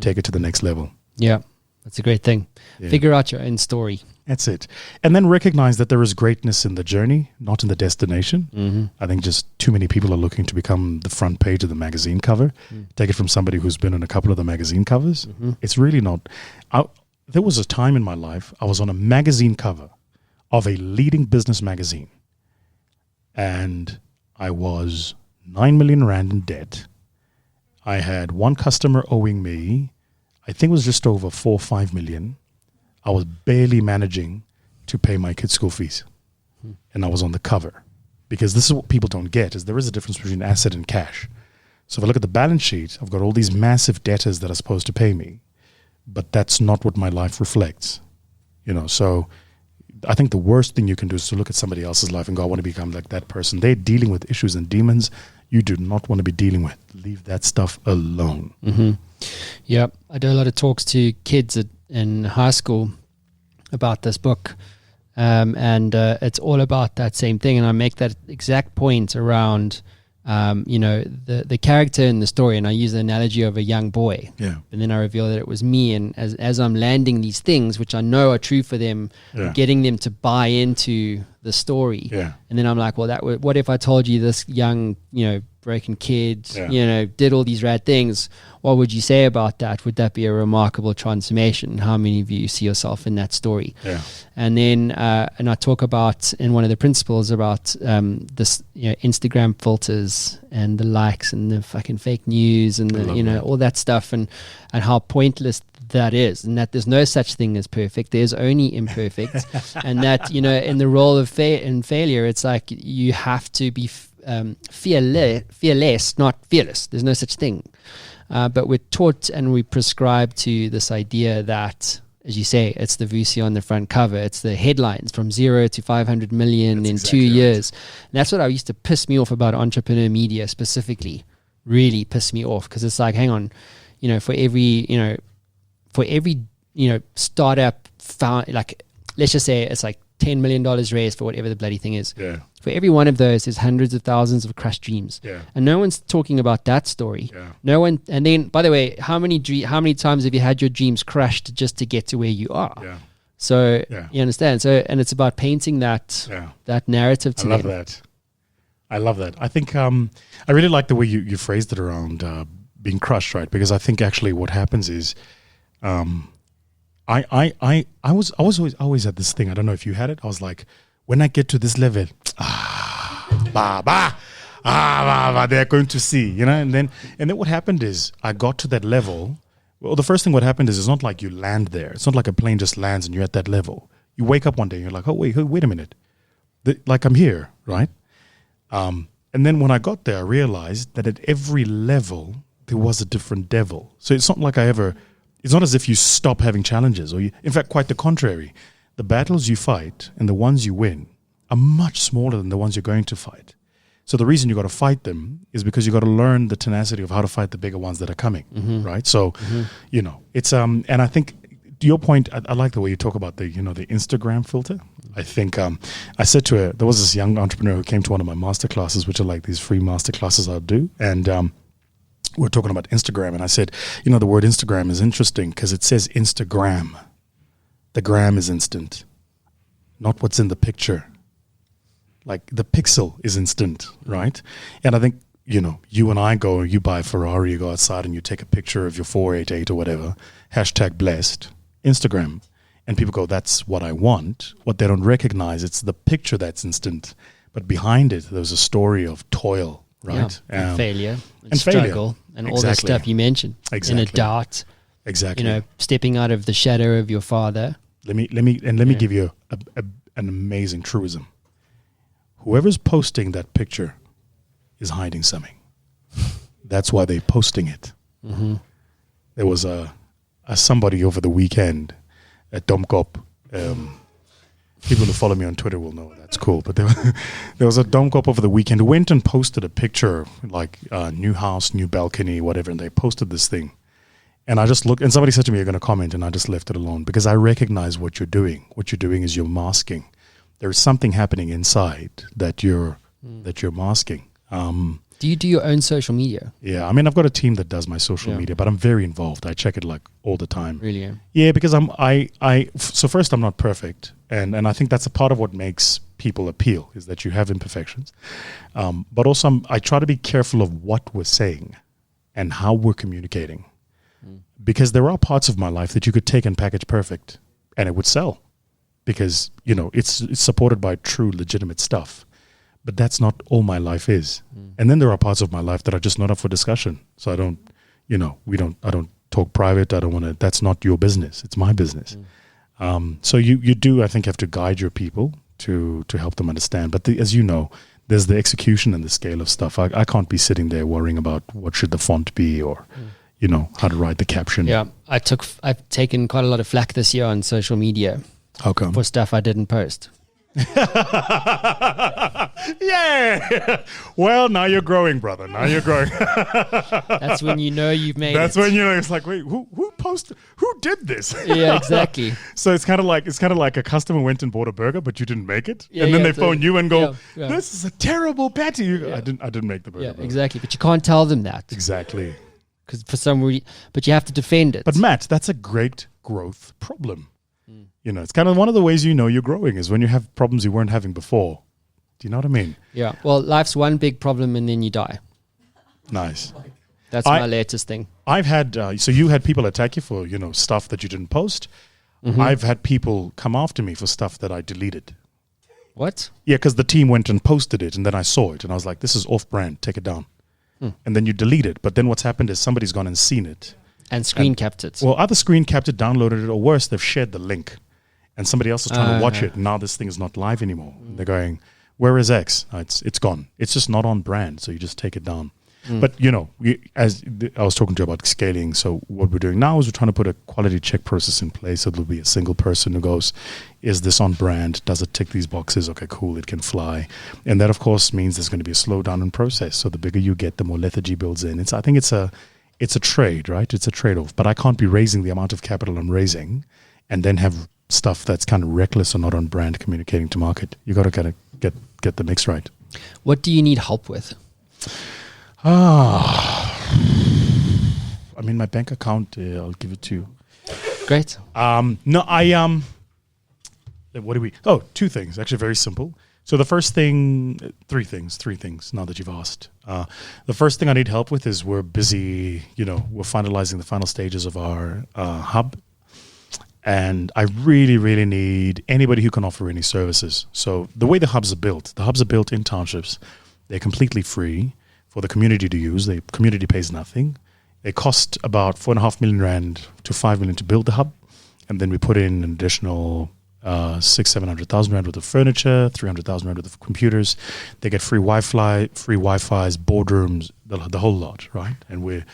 Take it to the next level. Yeah. That's a great thing. Yeah. Figure out your own story. That's it. And then recognize that there is greatness in the journey, not in the destination. Mm-hmm. I think just too many people are looking to become the front page of the magazine cover. Take it from somebody who's been on a couple of the magazine covers. It's really not. There was a time in my life I was on a magazine cover of a leading business magazine. And I was 9 million rand in debt. I had one customer owing me, I think it was just over 4 or 5 million. I was barely managing to pay my kids' school fees. And I was on the cover. Because this is what people don't get, is there is a difference between asset and cash. So if I look at the balance sheet, I've got all these massive debtors that are supposed to pay me. But that's not what my life reflects. So I think the worst thing you can do is to look at somebody else's life and go, I want to become like that person. They're dealing with issues and demons you do not want to be dealing with. Leave that stuff alone. Yeah, I do a lot of talks to kids in high school about this book, and it's all about that same thing. And I make that exact point around, the character in the story, and I use the analogy of a young boy. Yeah. And then I reveal that it was me, and as I'm landing these things, which I know are true for them, getting them to buy into the story. Yeah. And then I'm like, well, what if I told you this young, broken kid, did all these rad things? What would you say about that? Would that be a remarkable transformation? How many of you see yourself in that story? Yeah. And then, and I talk about in one of the principles about this, Instagram filters and the likes and the fucking fake news and the, all that stuff, and how pointless that is, and that there's no such thing as perfect. There's only imperfect, and that in the role of failure, it's like you have to be fearless, not fearless. There's no such thing. But we're taught and we prescribe to this idea that, as you say, it's the Vusi on the front cover. It's the headlines from 0 to 500 million in exactly 2 years. Right. And that's what I used to piss me off about entrepreneur media specifically. Really piss me off, because it's like, hang on, for every startup found, like, let's just say it's like $10 million raised for whatever the bloody thing is. Yeah. For every one of those, there's hundreds of thousands of crushed dreams. Yeah. And no one's talking about that story. Yeah. No one. And then, by the way, how many times have you had your dreams crushed just to get to where you are? Yeah. So you understand. So, and it's about painting that narrative to them. I love that. I think I really like the way you phrased it around being crushed, right? Because I think actually what happens is, I was always at this thing. I don't know if you had it. I was like, when I get to this level, they're going to see, and then what happened is I got to that level. Well, the first thing what happened is it's not like you land there. It's not like a plane just lands and you're at that level. You wake up one day and you're like, oh, wait a minute. Like I'm here, right? And then when I got there, I realized that at every level, there was a different devil. So it's not like it's not as if you stop having challenges, in fact, quite the contrary. The battles you fight and the ones you win are much smaller than the ones you're going to fight. So the reason you got to fight them is because you got to learn the tenacity of how to fight the bigger ones that are coming, right? So, it's and I think to your point, I like the way you talk about the the Instagram filter. I think I said to there was this young entrepreneur who came to one of my master classes, which are like these free master classes I'll do, and we're talking about Instagram, and I said, the word Instagram is interesting because it says Instagram. The gram is instant, not what's in the picture. Like the pixel is instant, right? And I think, you and I you buy a Ferrari, you go outside and you take a picture of your 488 or whatever, #blessed, Instagram. And people go, that's what I want. What they don't recognize, it's the picture that's instant. but behind it, there was a story of toil, right? Yeah, and failure, and struggle, and all the stuff you mentioned. Exactly. In a doubt. Exactly. You know, stepping out of the shadow of your father. Let me give you an amazing truism. Whoever's posting that picture is hiding something. That's why they're posting it. Mm-hmm. There was a somebody over the weekend at Domkop. People who follow me on Twitter will know that's cool. But there was a Domkop over the weekend who went and posted a picture, like new house, new balcony, whatever, and they posted this thing. And I just looked, and somebody said to me, "You're going to comment," and I just left it alone because I recognize what you're doing. What you're doing is you're masking. There is something happening inside that you're masking. Do you do your own social media? Yeah, I mean, I've got a team that does my social media, but I'm very involved. I check it like all the time. Really? Yeah, because so first, I'm not perfect, and I think that's a part of what makes people appeal is that you have imperfections. But also, I try to be careful of what we're saying and how we're communicating. Because there are parts of my life that you could take and package perfect and it would sell because, you know, it's supported by true legitimate stuff. But that's not all my life is. And then there are parts of my life that are just not up for discussion. So I don't talk private. I don't want to, that's not your business. It's my business. So you do, I think, have to guide your people to help them understand. But as you know, there's the execution and the scale of stuff. I can't be sitting there worrying about what should the font be or, you know, how to write the caption. Yeah, I've taken quite a lot of flack this year on social media. How come? For stuff I didn't post. Yeah. Well, now you're growing, brother. Now you're growing. That's when you know you've made That's it. when you know it's like, wait, who posted? Who did this? Yeah, exactly. So it's kind of like a customer went and bought a burger, but you didn't make it, and then they phone you and go, "This is a terrible patty." You go, I didn't make the burger. Yeah, exactly. But you can't tell them that. Exactly. Because for some reason, but you have to defend it. But Matt, that's a great growth problem. You know, it's kind of one of the ways you know you're growing is when you have problems you weren't having before. Do you know what I mean? Yeah. Well, life's one big problem and then you die. Nice. That's my latest thing. I've had, so you had people attack you for, you know, stuff that you didn't post. Mm-hmm. I've had people come after me for stuff that I deleted. What? Yeah, because the team went and posted it and then I saw it and I was like, this is off brand, take it down. And then you delete it. But then what's happened is somebody's gone and seen it. And screen capped it. Well, either screen capped it, downloaded it, or worse, they've shared the link. And somebody else is trying to watch it. And now this thing is not live anymore. They're going, where is X? It's gone. It's just not on brand. So you just take it down. But, you know, as I was talking to you about scaling, so what we're doing now is we're trying to put a quality check process in place. So there'll be a single person who goes, is this on brand? Does it tick these boxes? Okay, cool, it can fly. And that, of course, means there's going to be a slowdown in process. So the bigger you get, the more lethargy builds in. I think it's a trade, right? It's a trade-off. But I can't be raising the amount of capital I'm raising and then have stuff that's kind of reckless or not on brand communicating to market. You got to kind of get the mix right. What do you need help with? I mean, my bank account, I'll give it to you. Great. Two things, actually very simple. So the first thing, three things now that you've asked. The first thing I need help with is we're busy, we're finalizing the final stages of our hub. And I really, really need anybody who can offer any services. So the way the hubs are built in townships. They're completely free for the community to use. The community pays nothing. They cost about 4.5 million rand to 5 million to build the hub. And then we put in an additional 700,000 rand worth of furniture, 300,000 rand worth of computers. They get free Wi-Fi's, boardrooms, the whole lot, right? And we're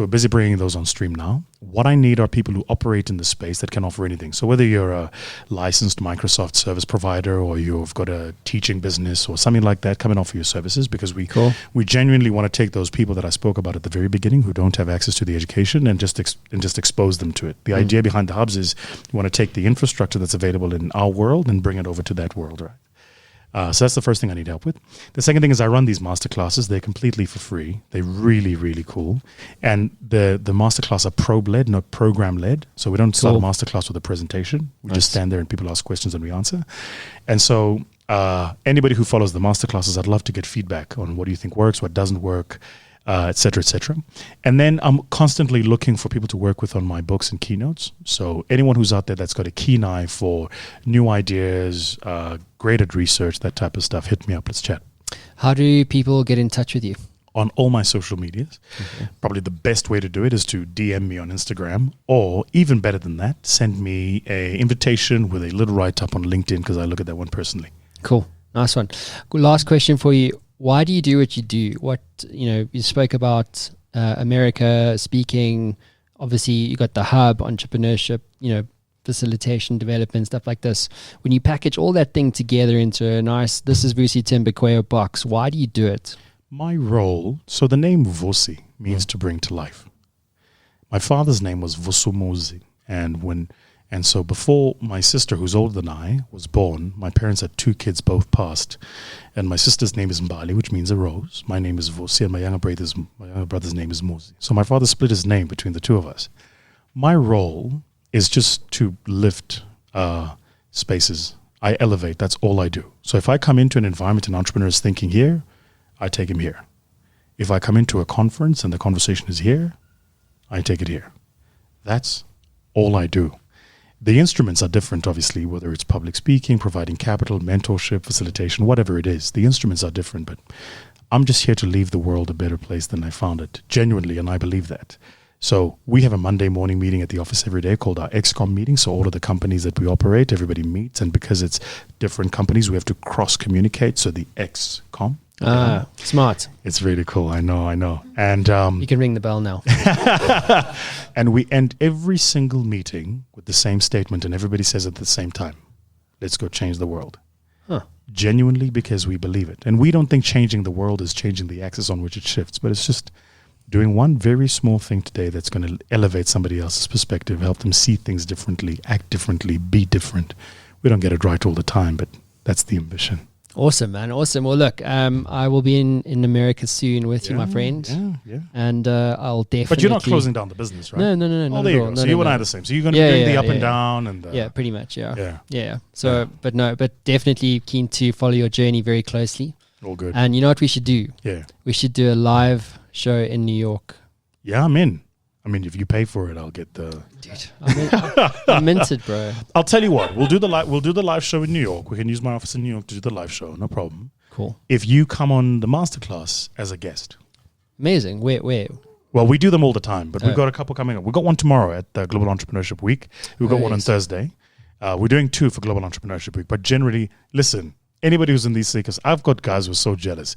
busy bringing those on stream now. What I need are people who operate in the space that can offer anything. So whether you're a licensed Microsoft service provider or you've got a teaching business or something like that, come and offer your services, because we genuinely want to take those people that I spoke about at the very beginning who don't have access to the education and just expose them to it. The idea behind the hubs is you want to take the infrastructure that's available in our world and bring it over to that world, right? So that's the first thing I need help with. The second thing is I run these masterclasses. They're completely for free. They're really, really cool. And the masterclass are probe-led, not program-led. So we don't start a masterclass with a presentation. We just stand there and people ask questions and we answer. And so anybody who follows the masterclasses, I'd love to get feedback on what do you think works, what doesn't work. et cetera, et cetera. And then I'm constantly looking for people to work with on my books and keynotes. So anyone who's out there that's got a keen eye for new ideas, great at research, that type of stuff, hit me up. Let's chat. How do people get in touch with you? On all my social medias. Probably the best way to do it is to DM me on Instagram, or even better than that, send me a invitation with a little write-up on LinkedIn, because I look at that one personally. Cool. Nice one. Last question for you. Why do you do what you do? You spoke about America, speaking. Obviously, you got the hub, entrepreneurship, facilitation, development, stuff like this. When you package all that thing together into a nice, this is Vusi Thembekwayo box, why do you do it? My role, so the name Vusi means to bring to life. My father's name was Vusi, and so before my sister, who's older than I, was born, my parents had 2 kids, both passed, and my sister's name is Mbali, which means a rose. My name is Vusi, and my younger brother's name is Muzi. So my father split his name between the 2 of us. My role is just to lift spaces. I elevate. That's all I do. So if I come into an environment and entrepreneurs thinking here, I take him here. If I come into a conference and the conversation is here, I take it here. That's all I do. The instruments are different, obviously, whether it's public speaking, providing capital, mentorship, facilitation, whatever it is. The instruments are different, but I'm just here to leave the world a better place than I found it, genuinely, and I believe that. So we have a Monday morning meeting at the office every day called our XCOM meeting. So all of the companies that we operate, everybody meets, and because it's different companies, we have to cross-communicate. So the XCOM. Smart. It's really cool. I know. And you can ring the bell now. And we end every single meeting with the same statement, and everybody says at the same time, let's go change the world. Genuinely, because we believe it. And we don't think changing the world is changing the axis on which it shifts, but it's just doing one very small thing today that's going to elevate somebody else's perspective, help them see things differently, act differently, be different. We don't get it right all the time, but that's the ambition. Awesome, man. Awesome. Well, look, I will be in America soon with you, my friend. Yeah. And I'll definitely... But you're not closing down the business, right? No. Oh, there you go. So you and I are the same. So you're going to be doing the up and down and... yeah, pretty much, Yeah. So, but definitely keen to follow your journey very closely. All good. And you know what we should do? Yeah. We should do a live show in New York. Yeah, I'm in. I mean, if you pay for it, I'll get the... Dude, I'm minted, bro. I'll tell you what. We'll do the live show in New York. We can use my office in New York to do the live show. No problem. Cool. If you come on the masterclass as a guest. Amazing. Where? Well, we do them all the time, but we've got a couple coming up. We've got one tomorrow at the Global Entrepreneurship Week. We've got one on Thursday. We're doing 2 for Global Entrepreneurship Week. But generally, listen... Anybody who's in these seekers, I've got guys who are so jealous.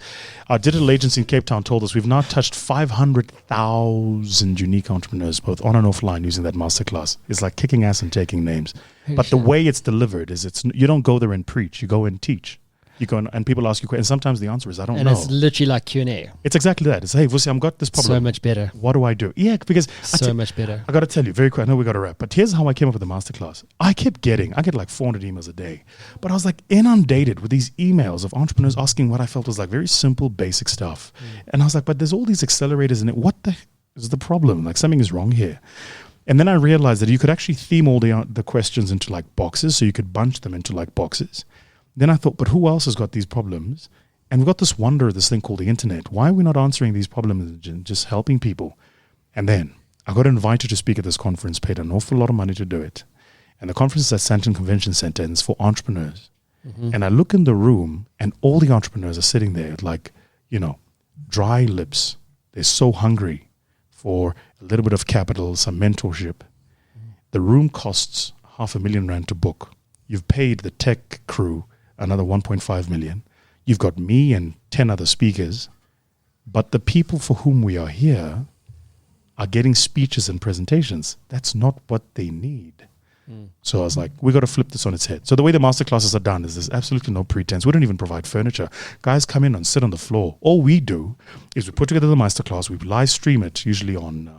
Our digital agency in Cape Town told us we've now touched 500,000 unique entrepreneurs, both on and offline, using that masterclass. It's like kicking ass and taking names. But the way it's delivered is you don't go there and preach. You go and teach. You go and people ask you questions. And sometimes the answer is, I don't know. And it's literally like Q&A. It's exactly that. It's, hey, Vusi, I've got this problem. So much better. What do I do? Yeah, because... much better. I got to tell you very quick. I know we got to wrap. But here's how I came up with the masterclass. I get like 400 emails a day. But I was like inundated with these emails of entrepreneurs asking what I felt was like very simple, basic stuff. And I was like, but there's all these accelerators in it. What the is the problem? Like something is wrong here. And then I realized that you could actually theme all the questions into like boxes. So you could bunch them into like boxes. Then I thought, but who else has got these problems? And we've got this wonder, this thing called the internet. Why are we not answering these problems and just helping people? And then I got invited to speak at this conference, paid an awful lot of money to do it. And the conference is at Sandton Convention Center, and it's for entrepreneurs. And I look in the room, and all the entrepreneurs are sitting there like, dry lips. They're so hungry for a little bit of capital, some mentorship. The room costs R500,000 to book. You've paid the tech crew another 1.5 million. You've got me and 10 other speakers. But the people for whom we are here are getting speeches and presentations. That's not what they need. So I was like, we got to flip this on its head. So the way the masterclasses are done is there's absolutely no pretense. We don't even provide furniture. Guys come in and sit on the floor. All we do is we put together the masterclass. We live stream it usually on,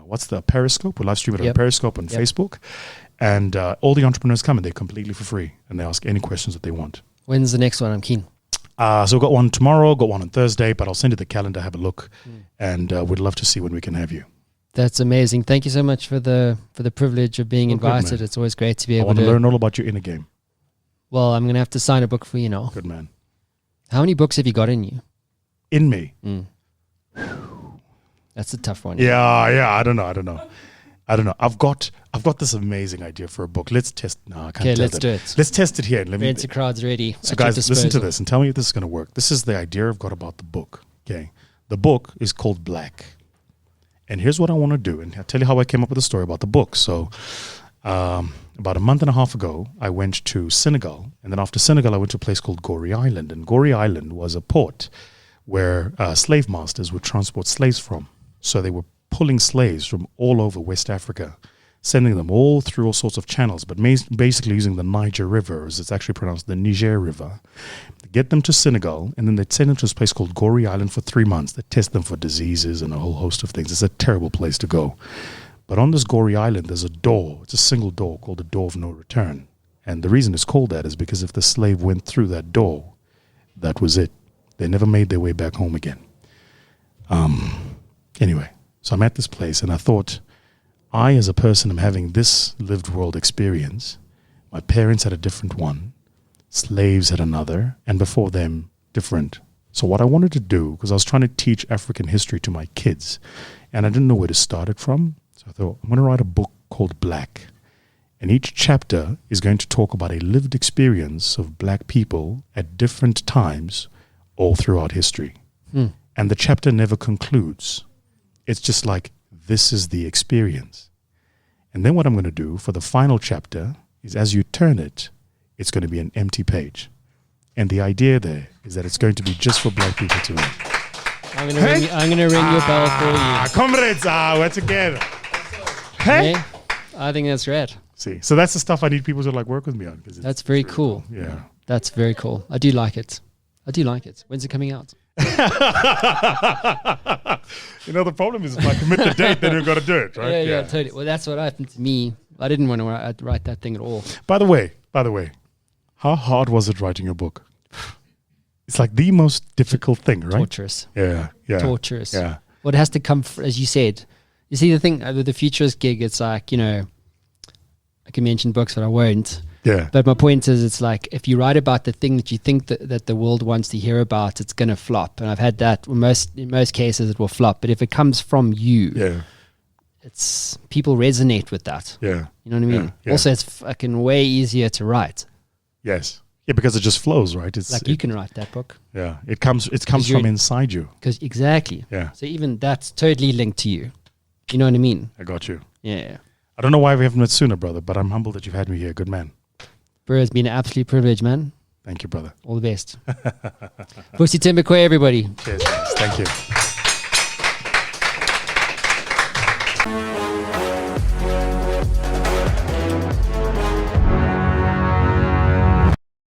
Periscope? We live stream it on Periscope on Facebook. And all the entrepreneurs come and they're completely for free. And they ask any questions that they want. When's the next one? I'm keen. So we've got one tomorrow, got one on Thursday, but I'll send you the calendar, have a look. And we'd love to see when we can have you. That's amazing. Thank you so much for the privilege of being invited. It's always great to be able to learn all about your inner game. Well, I'm going to have to sign a book for you now. Good man. How many books have you got in you? In me? That's a tough one. Yeah. I don't know. I've got this amazing idea for a book. Let's test. No, I can't. Okay, let's that. do it. Let's test it here. And let me. Fancy crowd's ready. So, guys, listen to this and tell me if this is going to work. This is the idea I've got about the book. Okay, the book is called Black, and here's what I want to do. And I'll tell you how I came up with the story about the book. So, about a month and a half ago, I went to Senegal, and then after Senegal, I went to a place called Gorée Island. And Gorée Island was a port where slave masters would transport slaves from. So they were pulling slaves from all over West Africa, sending them all through all sorts of channels, but basically using the Niger River, as it's actually pronounced the Niger River, to get them to Senegal, and then they'd send them to this place called Gorée Island for 3 months. They'd test them for diseases and a whole host of things. It's a terrible place to go. But on this Gorée Island, there's a door. It's a single door called the Door of No Return. And the reason it's called that is because if the slave went through that door, that was it. They never made their way back home again. Anyway, so I'm at this place, and I thought, I as a person am having this lived world experience. My parents had a different one. Slaves had another, and before them, different. So what I wanted to do, because I was trying to teach African history to my kids, and I didn't know where to start it from, so I thought, I'm going to write a book called Black. And each chapter is going to talk about a lived experience of black people at different times all throughout history. And the chapter never concludes. It's just like, this is the experience. And then what I'm going to do for the final chapter is, as you turn it, it's going to be an empty page. And the idea there is that it's going to be just for black people to read. I'm going to ring your bell for you. Comrades, we're together. Hey? Yeah, I think that's rad. See, so that's the stuff I need people to like work with me on. That's very cool. Yeah. That's very cool. I do like it. When's it coming out? You know, the problem is if I commit the date, then we've got to do it, right? Yeah, totally. Well, that's what happened to me. I didn't want to write that thing at all. By the way, how hard was it writing your book? It's like the most difficult thing, right? Torturous. Yeah. Torturous. Yeah. What has to come, as you said. You see, the thing with the Futurist gig, it's like, you know, I can mention books, but I won't. Yeah. But my point is, it's like, if you write about the thing that you think that the world wants to hear about, it's going to flop. And I've had that. In most cases, it will flop. But if it comes from you, it's people resonate with that. Yeah. You know what I mean? Yeah. Also, it's fucking way easier to write. Yes. Yeah, because it just flows, right? It's like you can write that book. Yeah. It comes from inside you. Exactly. Yeah. So even that's totally linked to you. You know what I mean? I got you. Yeah. I don't know why we haven't met sooner, brother, but I'm humbled that you've had me here. Good man. Bro, it's been an absolute privilege, man. Thank you, brother. All the best. Vusi Thembekwayo, everybody. Cheers, guys. Thank you.